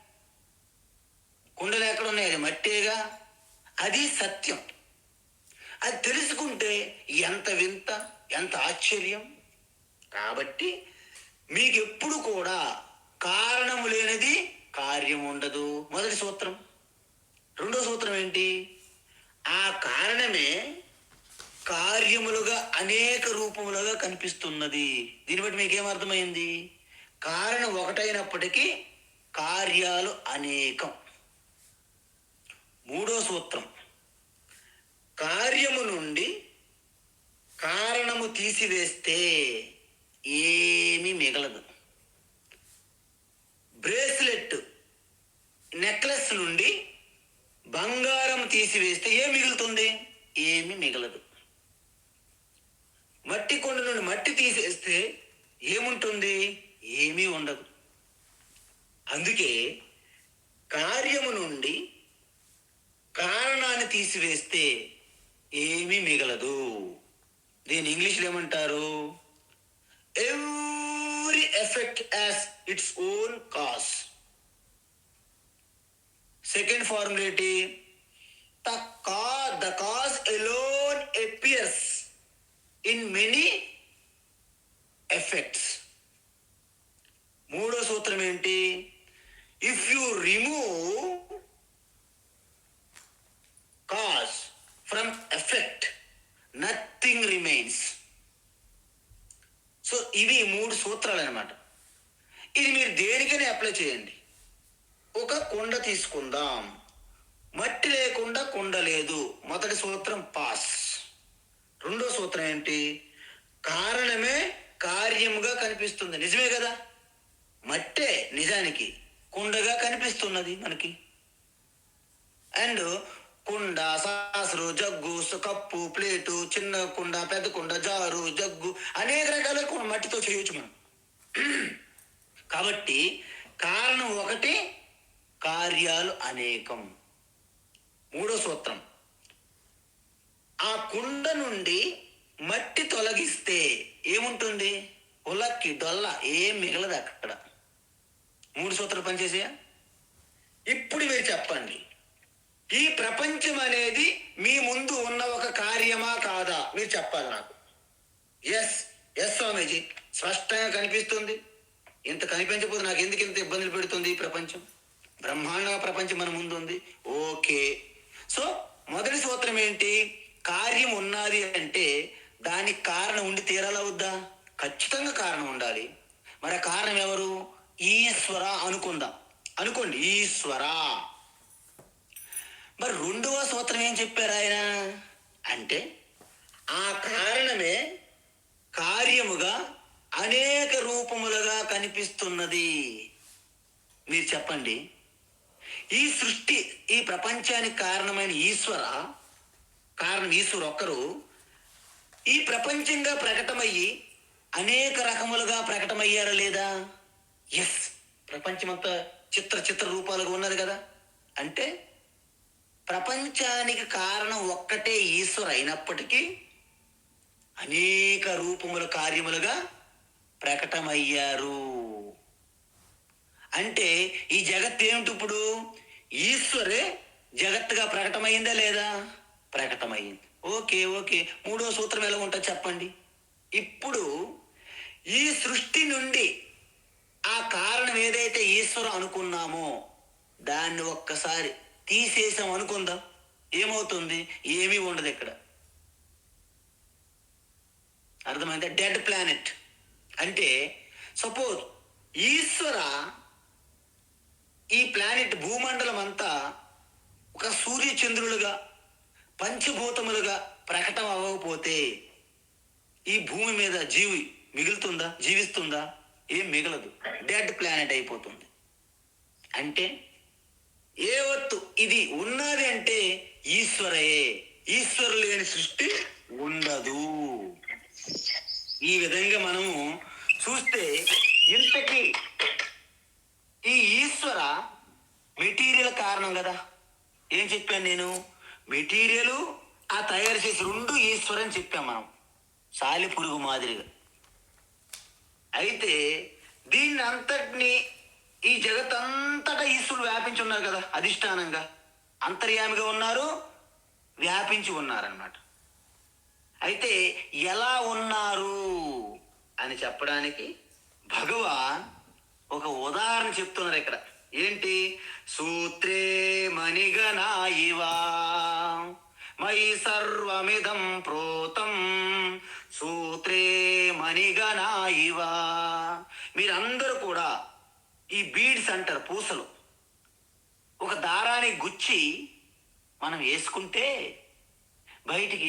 కుండలు ఎక్కడ ఉన్నాయి? అది మట్టేగా. అది సత్యం. అది తెలుసుకుంటే ఎంత వింత, ఎంత ఆశ్చర్యం. కాబట్టి మీకు ఎప్పుడు కూడా కారణము లేనిది కార్యం ఉండదు, మొదటి సూత్రం. రెండో సూత్రం ఏంటి? ఆ కారణమే కార్యములుగా అనేక రూపములుగా కనిపిస్తున్నది. దీన్ని బట్టి మీకేమర్థమైంది? కారణం ఒకటైనప్పటికీ కార్యాలు అనేకం. మూడో సూత్రం, కార్యము నుండి కారణము తీసివేస్తే ఏమీ మిగలదు. బ్రేస్లెట్, నెక్లెస్ నుండి బంగారం తీసివేస్తే ఏం మిగులుతుంది? ఏమీ మిగలదు. మట్టి కొండ నుండి మట్టి తీసేస్తే ఏముంటుంది? ఏమీ ఉండదు. అందుకే కార్యము నుండి కారణాన్ని తీసివేస్తే ఏమీ మిగలదు. దీని ఇంగ్లీష్లో ఏమంటారు? Every effect has its own cause. Second formula ఏంటి? The cause alone appears in many effects. మూడో సూత్రం ఏంటి? If you remove cause from effect nothing remains. So ఇవి మూడు సూత్రాలు అన్నమాట. ఇది మీరు దేనికైనా అప్లై చేయండి. ఒక కుండ తీసుకుందాం. మట్టి లేకుండా కుండ లేదు. మొదటి సూత్రం పాస్. రెండో సూత్రం ఏంటి? కారణమే కార్యముగా కనిపిస్తుంది. నిజమే కదా? మట్టే నిజానికి కుండగా కనిపిస్తున్నది మనకి. అండ్ కుండ, సాసరు, జగ్గు, కప్పు, ప్లేటు, చిన్న కుండ, పెద్ద కుండ, జారు, జగ్గు, అనేక రకాల మట్టితో చేయొచ్చు మనం. కాబట్టి కారణం ఒకటి, కార్యాలు అనేకం. మూడో సూత్రం, ఆ కుండ నుండి మట్టి తొలగిస్తే ఏముంటుంది? ఉలక్కి డొల్ల ఏం మిగలదు అక్కడ. మూడు సూత్రాలు పనిచేసాయా? ఇప్పుడు మీరు చెప్పండి, ఈ ప్రపంచం అనేది మీ ముందు ఉన్న ఒక కార్యమా కాదా? మీరు చెప్పాలి నాకు. ఎస్ స్వామీజీ, స్పష్టంగా కనిపిస్తుంది. ఇంత కనిపించకపోతే నాకు ఎందుకు ఇంత ఇబ్బందులు పెడుతుంది ఈ ప్రపంచం? బ్రహ్మాండ ప్రపంచం మన ముందు ఉంది. ఓకే. సో మొదటి సూత్రం ఏంటి? కార్యం ఉన్నది అంటే దానికి కారణం ఉండి తీరాలా వద్దా? ఖచ్చితంగా కారణం ఉండాలి. మరి ఆ కారణం ఎవరు? ఈశ్వర అనుకోండి, ఈశ్వర. మరి రెండవ సూత్రం ఏం చెప్పారు ఆయన అంటే, ఆ కారణమే కార్యముగా అనేక రూపములుగా కనిపిస్తున్నది. మీరు చెప్పండి, ఈ సృష్టి, ఈ ప్రపంచానికి కారణమైన ఈశ్వరు ఒక్కరు ఈ ప్రపంచంగా ప్రకటమయ్యి అనేక రకములుగా ప్రకటమయ్యారా లేదా? ఎస్. ప్రపంచమంతా చిత్ర రూపాలుగా ఉన్నది కదా. అంటే ప్రపంచానికి కారణం ఒక్కటే ఈశ్వరు అయినప్పటికీ అనేక రూపముల కార్యములుగా ప్రకటమయ్యారు. అంటే ఈ జగత్ ఏమిటి? ఇప్పుడు ఈశ్వరే జగత్తుగా ప్రకటమైందా లేదా? ప్రకటమైంది. ఓకే. మూడో సూత్రం ఎలా ఉంటుంది చెప్పండి. ఇప్పుడు ఈ సృష్టి నుండి ఆ కారణం ఏదైతే ఈశ్వరం అనుకున్నామో దాన్ని ఒక్కసారి తీసేసాం అనుకుందాం, ఏమవుతుంది? ఏమీ ఉండదు ఇక్కడ. అర్థమైందా? డెడ్ ప్లానెట్ అంటే సపోజ్ ఈశ్వర ఈ ప్లానెట్ భూమండలం అంతా ఒక సూర్యచంద్రులుగా పంచభూతములుగా ప్రకటన అవ్వకపోతే ఈ భూమి మీద జీవి మిగులుతుందా? జీవిస్తుందా? ఏం మిగలదు. డెడ్ ప్లానెట్ అయిపోతుంది. అంటే ఏ వత్తు ఇది ఉన్నది అంటే ఈశ్వరయే. ఈశ్వరు లేని సృష్టి ఉండదు. ఈ విధంగా మనము చూస్తే ఇంతకీ ఈ ఈశ్వర మెటీరియల్ కారణం కదా. ఏం చెప్పాను నేను? మెటీరియల్ ఆ తయారు చేసి రెండు ఈశ్వరు అని చెప్పాం మనం, సాలి పురుగు మాదిరిగా. అయితే దీన్ని అంతటిని ఈ జగత్ అంతటా ఈశ్వరుడు వ్యాపించి ఉన్నారు కదా, అధిష్టానంగా అంతర్యామిగా ఉన్నారు, వ్యాపించి ఉన్నారన్నమాట. అయితే ఎలా ఉన్నారు అని చెప్పడానికి భగవాన్ ఒక ఉదాహరణ చెప్తున్నారు ఇక్కడ. ఏంటి? సూత్రే మణిగణా ఇవా మయి సర్వమిదం ప్రోతం సూత్రే మణిగణా ఇవా. మీరందరూ కూడా ఈ బీడ్స్ అంటారు, పూసలు, ఒక దారాన్ని గుచ్చి మనం వేసుకుంటే బయటికి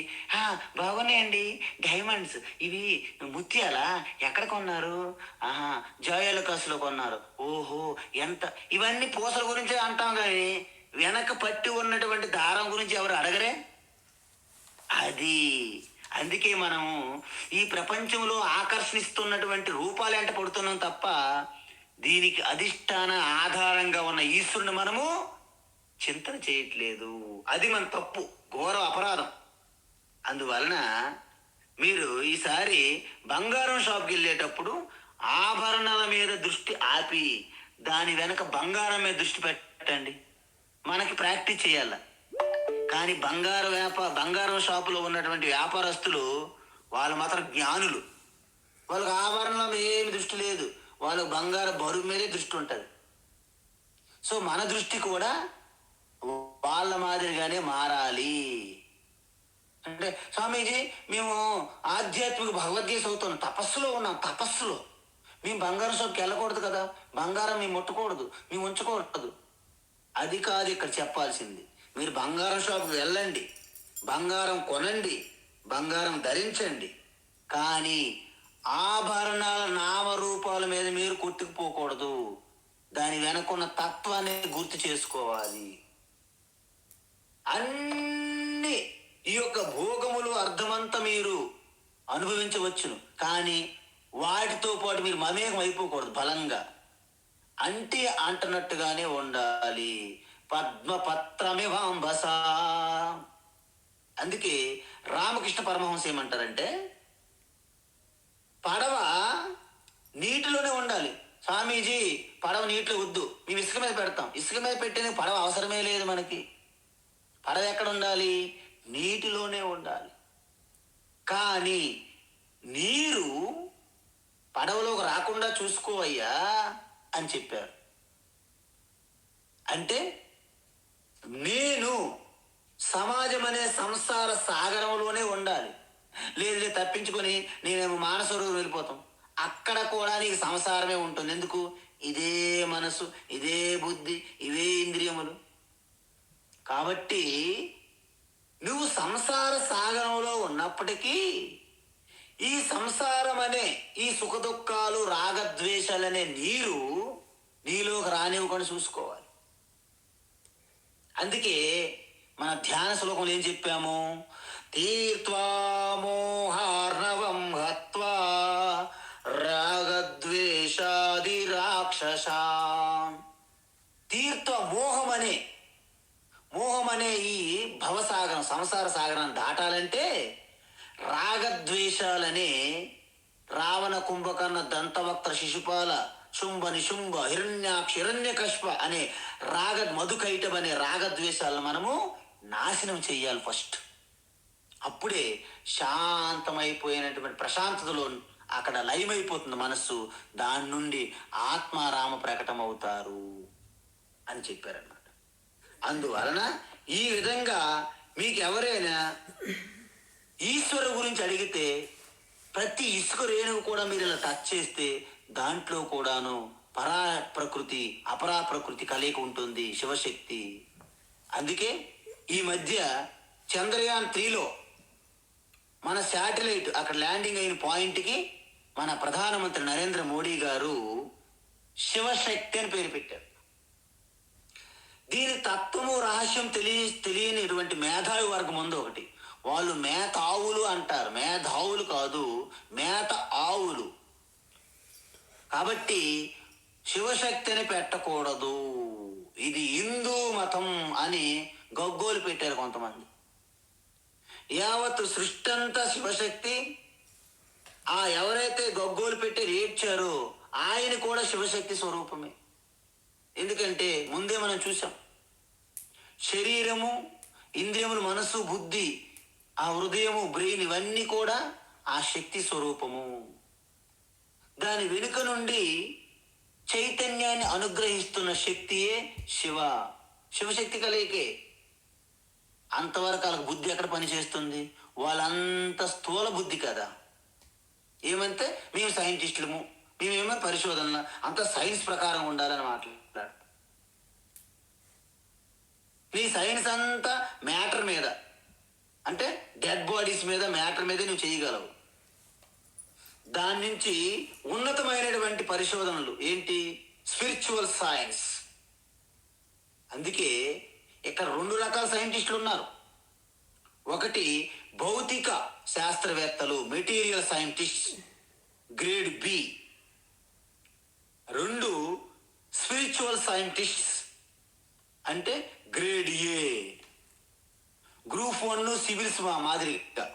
బాగున్నాయండి, డైమండ్స్, ఇవి ముత్యాలా, ఎక్కడ కొన్నారు? జాయలకాసులో కొన్నారు. ఓహో ఎంత! ఇవన్నీ పూసల గురించి అంటాం, కానీ వెనక పట్టి ఉన్నటువంటి దారం గురించి ఎవరు అడగరే. అది అందుకే మనము ఈ ప్రపంచంలో ఆకర్షిస్తున్నటువంటి రూపాలు ఎంట పడుతున్నాం తప్ప దీనికి అధిష్టాన ఆధారంగా ఉన్న ఈశ్వరుని మనము చింతన చేయట్లేదు. అది మన తప్పు, ఘోర అపరాధం. అందువలన మీరు ఈసారి బంగారం షాప్కి వెళ్ళేటప్పుడు ఆభరణాల మీద దృష్టి ఆపి దాని వెనక బంగారం మీద దృష్టి పెట్టండి. మనకి ప్రాక్టీస్ చేయాల. కానీ బంగారం షాపులో ఉన్నటువంటి వ్యాపారస్తులు వాళ్ళు మాత్రం జ్ఞానులు. వాళ్ళకి ఆభరణం ఏమి దృష్టి లేదు, వాళ్ళకు బంగారం బరువు మీదే దృష్టి ఉంటుంది. సో మన దృష్టి కూడా వాళ్ళ మాదిరిగానే మారాలి. అంటే స్వామీజీ మేము ఆధ్యాత్మిక భగవద్గీత అవుతున్నాం, తపస్సులో ఉన్నాం. తపస్సులో మేము బంగారం షాప్కి వెళ్ళకూడదు కదా, బంగారం మేము ముట్టకూడదు, మేము ఉంచకూడదు. అది కాదు ఇక్కడ చెప్పాల్సింది. మీరు బంగారం షాప్కి వెళ్ళండి, బంగారం కొనండి, బంగారం ధరించండి, కానీ ఆభరణాల నామరూపాల మీద మీరు కొట్టుకుపోకూడదు. దాని వెనకున్న తత్వాన్ని గుర్తు చేసుకోవాలి. అన్ని ఈ యొక్క భోగములు అర్థమంతా మీరు అనుభవించవచ్చును, కానీ వాటితో పాటు మీరు మమేకం అయిపోకూడదు. బలంగా అంటే అంటున్నట్టుగానే ఉండాలి. పద్మపత్రమివాంబస. అందుకే రామకృష్ణ పరమహంస ఏమంటారంటే పడవ నీటిలోనే ఉండాలి. స్వామీజీ పడవ నీటిలో వద్దు, మేము ఇసుక మీద పెడతాం. ఇసుక మీద పెట్టేందుకు పడవ అవసరమే లేదు మనకి. పడవ ఎక్కడ ఉండాలి? నీటిలోనే ఉండాలి. కానీ నీరు పడవలోకి రాకుండా చూసుకోవయ్యా అని చెప్పారు. అంటే నేను సమాజం అనే సంసార సాగరంలోనే ఉండాలి. లేదు తప్పించుకొని నేనేమో మానసరోవరం వెళ్ళిపోతాం, అక్కడ కూడా నీకు సంసారమే ఉంటుంది. ఎందుకు? ఇదే మనసు, ఇదే బుద్ధి, ఇవే ఇంద్రియములు. కాబట్టి నువ్వు సంసార సాగరంలో ఉన్నప్పటికీ ఈ సంసారం అనే ఈ సుఖ దుఃఖాలు రాగద్వేషాలనే నీరు నీలోకి రానివ్వకుండా చూసుకోవాలి. అందుకే మన ధ్యాన శ్లోకంలో ఏం చెప్పాము? తీర్త్వా మోహార్ణవం హత్వా రాగద్వేషాది రాక్షసాం. తీర్త్వ మోహం అనే ఈ భవసాగరం, సంసార సాగరాన్ని దాటాలంటే రాగద్వేషాలనే రావణ, కుంభకర్ణ, దంతవక్ర, శిశుపాల, శుంభ, నిశుంభ, హిరణ్యాక్ష, హిరణ్యకశ్ప అనే మధుకైటం అనే రాగద్వేషాలను మనము నాశనం చెయ్యాలి ఫస్ట్. అప్పుడే శాంతమైపోయినటువంటి ప్రశాంతతలో అక్కడ లయమైపోతుంది మనస్సు. దాని నుండి ఆత్మారామ ప్రకటమవుతారు అని చెప్పారన్నమాట. అందువలన ఈ విధంగా మీకు ఎవరైనా ఈశ్వరు గురించి అడిగితే ప్రతి ఇసుక రేణువు కూడా మీరు ఇలా టచ్ చేస్తే దాంట్లో కూడాను పరా ప్రకృతి అపరా ప్రకృతి కలయిక ఉంటుంది, శివశక్తి. అందుకే ఈ మధ్య చంద్రయాన్-3లో మన శాటిలైట్ అక్కడ ల్యాండింగ్ అయిన పాయింట్కి మన ప్రధానమంత్రి నరేంద్ర మోడీ గారు శివశక్తి అని పేరు పెట్టారు. దీని తత్వము రహస్యం తెలియనిటువంటి మేధావి వర్గం ఉంది ఒకటి. వాళ్ళు మేధావులు అంటారు, మేధావులు కాదు, మేత ఆవులు. కాబట్టి శివశక్తి అని పెట్టకూడదు, ఇది హిందూ మతం అని గగ్గోలు పెట్టారు కొంతమంది. యావత్ సృష్టి అంతా శివశక్తి. ఎవరైతే గగ్గోలు పెట్టి ఏడ్చారో ఆయన కూడా శివశక్తి స్వరూపమే. ఎందుకంటే ముందే మనం చూసాం, శరీరము, ఇంద్రియములు, మనస్సు, బుద్ధి, ఆ హృదయము, బ్రెయిన్ ఇవన్నీ కూడా ఆ శక్తి స్వరూపము. దాని వెనుక నుండి చైతన్యాన్ని అనుగ్రహిస్తున్న శక్తియే శివశక్తి కలయికే. అంతవరకు వాళ్ళకి బుద్ధి ఎక్కడ పనిచేస్తుంది? వాళ్ళంత స్థూల బుద్ధి కదా. ఏమంటే మేము సైంటిస్టులము, మేమేమో పరిశోధనలు, అంత సైన్స్ ప్రకారం ఉండాలని మాట్లాడతారు. నీ సైన్స్ అంతా మ్యాటర్ మీద, అంటే డెడ్ బాడీస్ మీద, మ్యాటర్ మీద నువ్వు చేయగలవు. దాని నుంచి ఉన్నతమైనటువంటి పరిశోధనలు ఏంటి? Spiritual science. అందుకే ఇక్కడ 2 రకాల సైంటిస్టులు ఉన్నారు. ఒకటి భౌతిక శాస్త్రవేత్తలు, material scientist, grade B. 2 spiritual scientist అంటే గ్రేడ్ ఏ. గ్రూప్ 1 సివిల్స్ మాదిరిగా.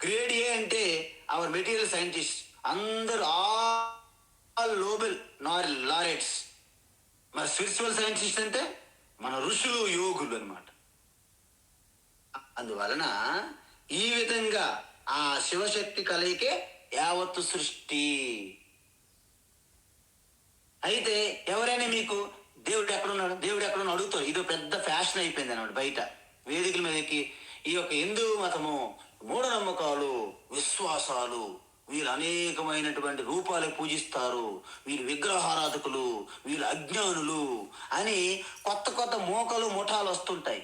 గ్రేడ్ ఏ అంటే అవర్ మెటీరియల్ సైంటిస్ట్, అందరూ ఆల్ నోబెల్ లారెట్స్. మరి స్పిరిచువల్ సైంటిస్ట్ అంటే మన ఋషులు, యోగులు అన్నమాట. అందువలన ఈ విధంగా ఆ శివశక్తి కలయికే యావత్తు సృష్టి. అయితే ఎవరైనా మీకు దేవుడు ఎక్కడున్నాడు అడుగుతారు. ఇదో పెద్ద ఫ్యాషన్ అయిపోయింది అన్నమాట. బయట వేదికల మీదకి ఈ యొక్క హిందూ మతము, మూఢనమ్మకాలు, విశ్వాసాలు, వీళ్ళు అనేకమైనటువంటి రూపాలు పూజిస్తారు, వీళ్ళు విగ్రహారాధకులు, వీళ్ళు అజ్ఞానులు అని కొత్త కొత్త మోకలు ముఠాలు వస్తుంటాయి.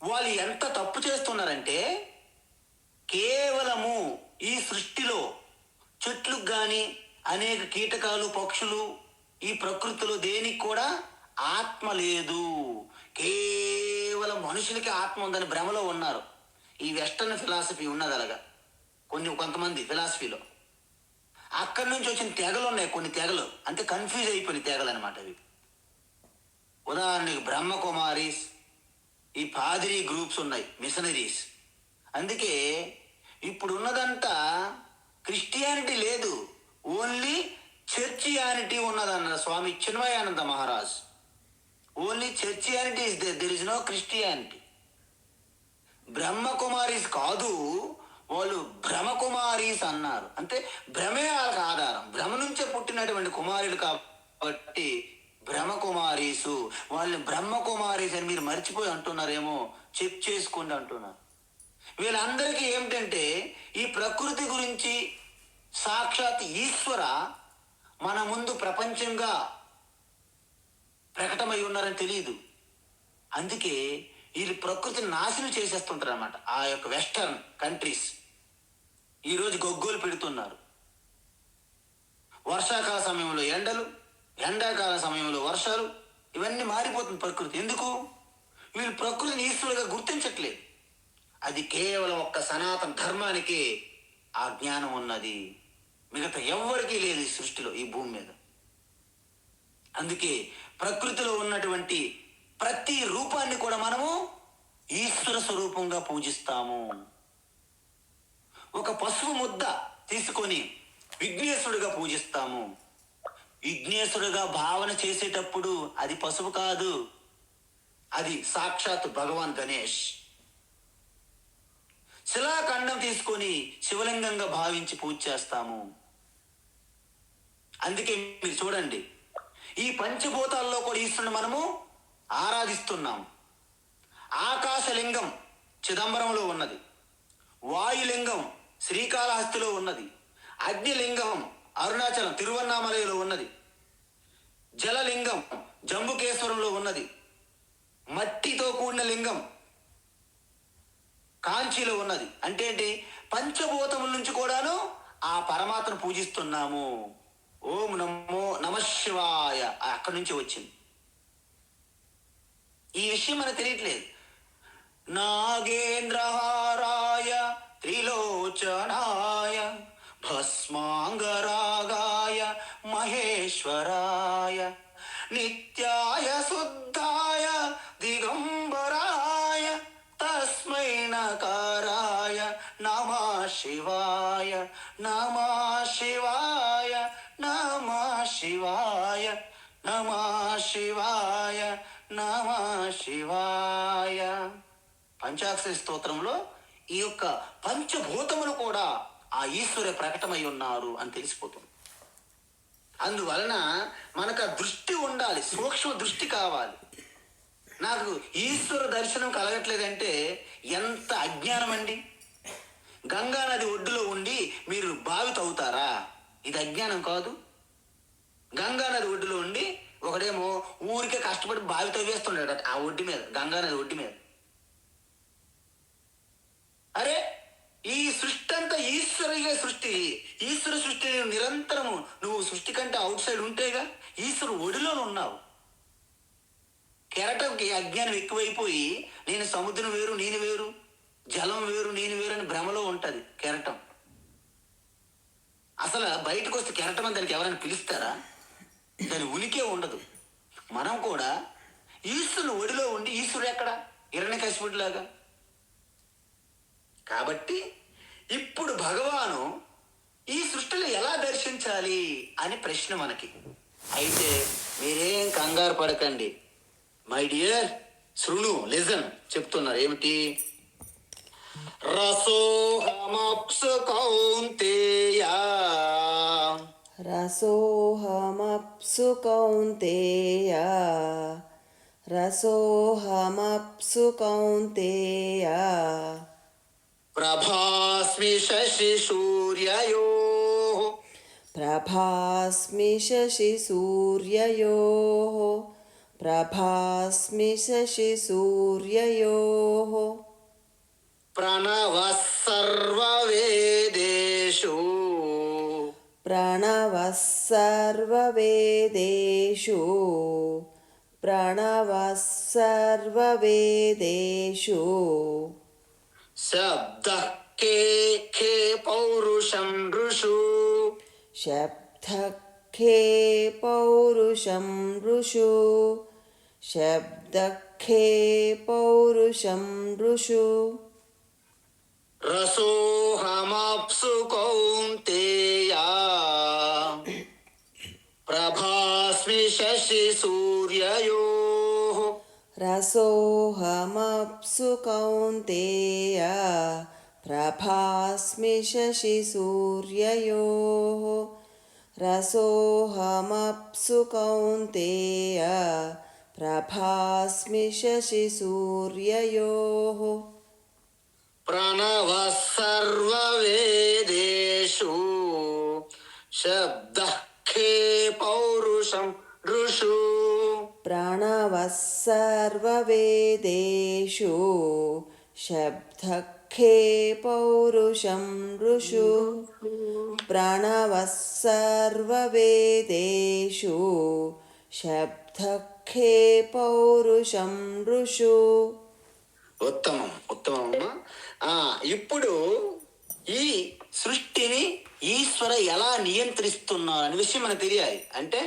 వాళ్ళు ఎంత తప్పు చేస్తున్నారంటే, కేవలము ఈ సృష్టిలో చెట్లకు కానీ, అనేక కీటకాలు, పక్షులు, ఈ ప్రకృతిలో దేనికి కూడా ఆత్మ లేదు, కేవలం మనుషులకి ఆత్మ ఉందని భ్రమలో ఉన్నారు. ఈ వెస్టర్న్ ఫిలాసఫీ ఉన్నది అలాగా. కొంతమంది ఫిలాసఫీలో అక్కడి నుంచి వచ్చిన తెగలు ఉన్నాయి. కొన్ని తెగలు అంటే కన్ఫ్యూజ్ అయిపోయిన తెగలు అనమాట అవి. ఉదాహరణకి బ్రహ్మకుమారీస్, ఈ పాదిరీ గ్రూప్స్ ఉన్నాయి, మిషనరీస్. అందుకే ఇప్పుడు ఉన్నదంతా క్రిస్టియానిటీ లేదు, ఓన్లీ చర్చియానిటీ ఉన్నదన్నారు Swami Chinmayananda Maharaj. Only Churchianity is there is no Christianity. Brahmakumaris కాదు, వాళ్ళు బ్రహ్మకుమారీస్ అన్నారు. అంటే భ్రమే వాళ్ళకి ఆధారం, భ్రమ నుంచే పుట్టినటువంటి కుమారులు కాబట్టి బ్రహ్మకుమారీసు. వాళ్ళని బ్రహ్మకుమారీస్ అని మీరు మర్చిపోయి అంటున్నారేమో, చెక్ చేసుకోండి అంటున్నారు. వీళ్ళందరికీ ఏమిటంటే ఈ ప్రకృతి గురించి సాక్షాత్ ఈశ్వర మన ముందు ప్రపంచంగా ప్రకటమై ఉన్నారని తెలియదు. అందుకే వీళ్ళు ప్రకృతిని నాశనం చేసేస్తుంటారు అన్నమాట. ఆ యొక్క వెస్టర్న్ కంట్రీస్ ఈరోజు గొగ్గోలు పెడుతున్నారు. వర్షాకాల సమయంలో ఎండలు, ఎండాకాల సమయంలో వర్షాలు, ఇవన్నీ మారిపోతుంది ప్రకృతి. ఎందుకు? వీళ్ళు ప్రకృతిని ఈశ్వరుగా గుర్తించట్లేదు. అది కేవలం ఒక్క సనాతన ధర్మానికే ఆ జ్ఞానం ఉన్నది, మిగతా ఎవ్వరికీ లేదు ఈ సృష్టిలో, ఈ భూమి మీద. అందుకే ప్రకృతిలో ఉన్నటువంటి ప్రతి రూపాన్ని కూడా మనము ఈశ్వర స్వరూపంగా పూజిస్తాము. ఒక పసుపు ముద్ద తీసుకొని విఘ్నేశ్వరుడిగా పూజిస్తాము. విఘ్నేశ్వరుడిగా భావన చేసేటప్పుడు అది పసుపు కాదు, అది సాక్షాత్ భగవాన్ గణేష్. శిలాఖండం తీసుకొని శివలింగంగా భావించి పూజ చేస్తాము. అందుకే మీరు చూడండి, ఈ పంచభూతాల్లో కూడా ఈశ్వరుని మనము ఆరాధిస్తున్నాం. ఆకాశలింగం చిదంబరంలో ఉన్నది, వాయులింగం శ్రీకాళహస్తిలో ఉన్నది, అగ్నిలింగం అరుణాచలం తిరువన్నామలలో ఉన్నది, జలలింగం జంబుకేశ్వరంలో ఉన్నది, మట్టితో కూడిన లింగం కాంచీలో ఉన్నది. అంటే ఏంటి? పంచభూతముల నుంచి కూడాను ఆ పరమాత్మను పూజిస్తున్నాము. ఓం నమో నమశివాయ అక్కడి నుంచి వచ్చింది. ఈ విషయం మనకు తెలియట్లేదు. నాగేంద్రహారాయ త్రిలోచనాయ భస్మాంగరాగాయ మహేశ్వరాయ నిత్యాయ శుద్ధాయ దిగంబరాయ తస్మై నకారాయ నమః శివాయ నమః శివాయ నమః శివాయ నమః శివాయ నమః శివాయ. పంచాక్షరి స్తోత్రంలో ఈ యొక్క పంచభూతములు కూడా ఆ ఈశ్వర ప్రకటమై ఉన్నారు అని తెలిసిపోతుంది. అందువలన మనకు ఆ దృష్టి ఉండాలి, సూక్ష్మ దృష్టి కావాలి. నాకు ఈశ్వర దర్శనం కలగట్లేదంటే ఎంత అజ్ఞానం అండి. గంగా నది ఒడ్డులో ఉండి మీరు బావి తవ్వుతారా? ఇది అజ్ఞానం కాదు. గంగా నది ఒడ్డులో ఉండి ఒకడేమో ఊరికే కష్టపడి బావి తవ్వేస్తున్నాడు ఆ ఒడ్డు మీద, గంగా నది ఒడ్డు మీద. అరే, ఈ సృష్టి అంతా ఈశ్వరుగా సృష్టి. ఈశ్వర సృష్టి నిరంతరము నువ్వు సృష్టి కంటే అవుట్ సైడ్ ఉంటేగా, ఈశ్వరు ఒడిలో ఉన్నావు. కెరటంకి అజ్ఞానం ఎక్కువైపోయి నేను సముద్రం వేరు నేను వేరు, జలం వేరు నేను వేరు అని భ్రమలో ఉంటది కెరటం. అసలు బయటకు వస్తే కెరటం అని దానికి ఎవరైనా పిలుస్తారా? దాని ఉనికే ఉండదు. మనం కూడా ఈశ్వరుని ఒడిలో ఉండి ఈశ్వరుడు ఎక్కడ? హిరణ్యకశిపుడిలాగా. కాబట్టి ఇప్పుడు భగవాను ఈ సృష్టిని ఎలా దర్శించాలి అని ప్రశ్న మనకి. అయితే మీరేం కంగారు పడకండి మై డియర్, శృణు, లిజన్ చెప్తున్నారు. ఏమిటి? రసోహమప్సు కౌంతేయ రసోహమప్సు కౌంతేయ రసోహమప్సు కౌంతేయ ప్రభాస్మి శశి సూర్యయోః ప్రభాస్మి శశి సూర్యయోః ప్రభాస్మి శశి సూర్యయోః ప్రణవః సర్వవేదేషు ప్రణవః సర్వవేదేషు ప్రణవః సర్వవేదేషు శబ్దః కే కే పౌరుషం ఋషు శబ్దః ఖే పౌరుషం ఋషు శబ్దః ఖే పౌరుషం ఋషు రసోహమప్సు కౌంతేయ ప్రభాస్మి శశి సూర్యయోః రసోహమప్సు కౌంతేయ ప్రభాస్మి శశి సూర్యయోః రసోహమప్సు కౌంతేయ ప్రభాస్మి శశి సూర్యయోః ప్రణవః సర్వవేదేషు శబ్దః ఖే పౌరుషం ఋషు ప్రణవః సర్వవేదేషు శబ్దః ఖే పౌరుషం ఋషు ప్రణవః సర్వవేదేషు శబ్దః ఖే పౌరుషం ఋషు. ఉత్తమం, ఉత్తమమ్మా. ఇప్పుడు ఈ సృష్టిని ఈశ్వర ఎలా నియంత్రిస్తున్నారు అనే విషయం మనకు తెలియాలి. అంటే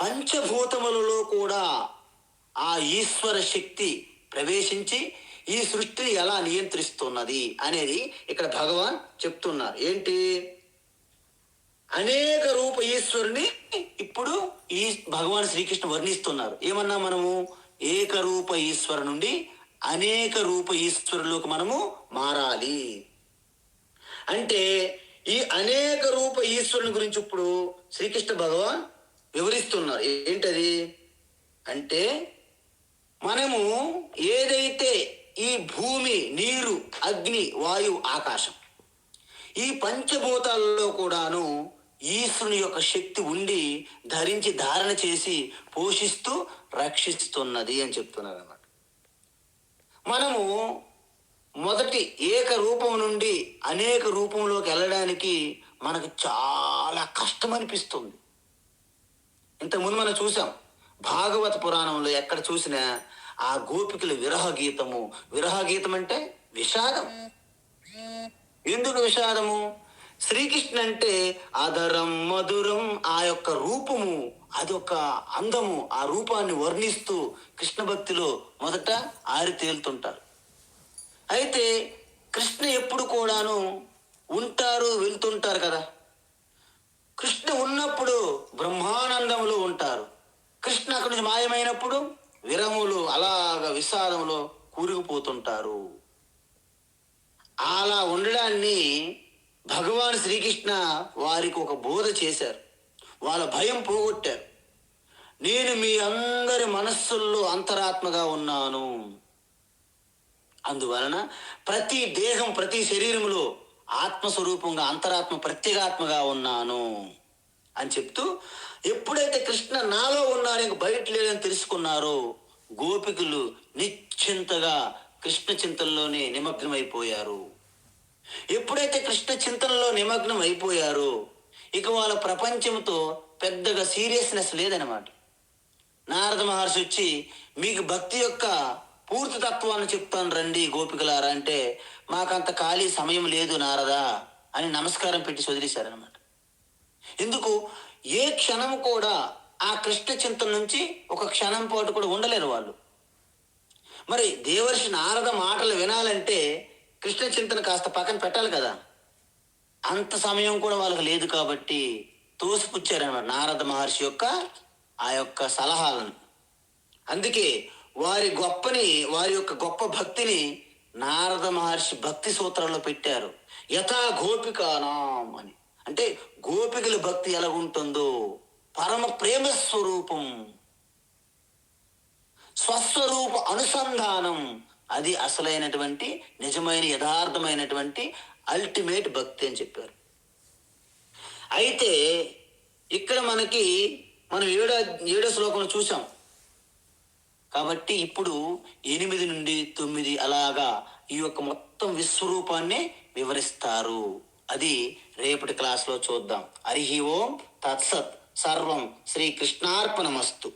పంచభూతములలో కూడా ఆ ఈశ్వర శక్తి ప్రవేశించి ఈ సృష్టిని ఎలా నియంత్రిస్తున్నది అనేది ఇక్కడ భగవాన్ చెప్తున్నారు. ఏంటి? అనేక రూప ఈశ్వరుని ఇప్పుడు ఈ భగవాన్ శ్రీకృష్ణ వర్ణిస్తున్నారు. ఏమన్నా మనము ఏకరూప ఈశ్వరు నుండి అనేక రూప ఈశ్వరులకు మనము మారాలి. అంటే ఈ అనేక రూప ఈశ్వరుని గురించి ఇప్పుడు శ్రీకృష్ణ భగవాన్ వివరిస్తున్నారు. ఏంటది అంటే, మనము ఏదైతే ఈ భూమి, నీరు, అగ్ని, వాయువు, ఆకాశం, ఈ పంచభూతాలలో కూడాను ఈశ్వరుని యొక్క శక్తి ఉండి ధరించి ధారణ చేసి పోషిస్తూ రక్షిస్తున్నది అని చెప్తున్నారు అన్నమాట. మనము మొదటి ఏక రూపం నుండి అనేక రూపంలోకి వెళ్ళడానికి మనకు చాలా కష్టం అనిపిస్తుంది. ఇంతకుముందు మనం చూసాం భాగవత పురాణంలో ఎక్కడ చూసినా ఆ గోపికల విరహ గీతం అంటే విషాదం. ఎందుకు విషాదము? శ్రీకృష్ణ అంటే అధరం మధురం, ఆ యొక్క రూపము అదొక అందము. ఆ రూపాన్ని వర్ణిస్తూ కృష్ణ భక్తిలో మొదట ఆరి తేలుతుంటారు. అయితే కృష్ణ ఎప్పుడు కూడాను ఉంటారు, వెళ్తుంటారు కదా. కృష్ణ ఉన్నప్పుడు బ్రహ్మానందంలో ఉంటారు. కృష్ణ అక్కడి నుంచి మాయమైనప్పుడు విరములు, అలాగ విషాదంలో కూరుకుపోతుంటారు. అలా ఉండడాన్ని భగవాన్ శ్రీకృష్ణ వారికి ఒక బోధ చేశారు. వాళ్ళ భయం పోగొట్టారు. నేను మీ అందరి మనస్సుల్లో అంతరాత్మగా ఉన్నాను, అందువలన ప్రతి దేహం, ప్రతి శరీరంలో ఆత్మస్వరూపంగా అంతరాత్మ ప్రత్యేగాత్మగా ఉన్నాను అని చెప్తూ, ఎప్పుడైతే కృష్ణ నాలో ఉన్నారు, ఇంక బయట లేదని తెలుసుకున్నారో గోపికలు నిశ్చింతగా కృష్ణ చింతనలోనే నిమగ్నం అయిపోయారు. ఎప్పుడైతే కృష్ణ చింతనలో నిమగ్నం అయిపోయారో ఇక వాళ్ళ ప్రపంచంతో పెద్దగా సీరియస్నెస్ లేదనమాట. నారద మహర్షి వచ్చి మీకు భక్తి యొక్క పూర్తి తత్వాన్ని చెప్తాను రండి గోపికలారా అంటే, మాకంత ఖాళీ సమయం లేదు నారదా అని నమస్కారం పెట్టి వదిలేశారనమాట. ఎందుకు? ఏ క్షణం కూడా ఆ కృష్ణ చింతన నుంచి ఒక క్షణం పాటు కూడా ఉండలేరు వాళ్ళు. మరి దేవర్షి నారద మాటలు వినాలంటే కృష్ణ చింతన కాస్త పక్కన పెట్టాలి కదా. అంత సమయం కూడా వాళ్ళకి లేదు కాబట్టి తోసిపుచ్చారనమాట నారద మహర్షి యొక్క ఆ యొక్క సలహాలను. అందుకే వారి యొక్క గొప్ప భక్తిని నారద మహర్షి భక్తి సూత్రాల్లో పెట్టారు. యథా గోపికానాం అని. అంటే గోపికల భక్తి ఎలా ఉంటుందో, పరమ ప్రేమ స్వరూపం, స్వస్వరూప అనుసంధానం, అది అసలైనటువంటి నిజమైన యథార్థమైనటువంటి అల్టిమేట్ భక్తి అని చెప్పారు. అయితే ఇక్కడ మనం ఏడో శ్లోకం చూసాం కాబట్టి ఇప్పుడు 8 నుండి 9 అలాగా ఈ యొక్క మొత్తం విశ్వరూపాన్ని వివరిస్తారు. అది రేపటి క్లాస్లో చూద్దాం. హరి ఓం తత్సత్. సర్వం శ్రీకృష్ణార్పణమస్తు.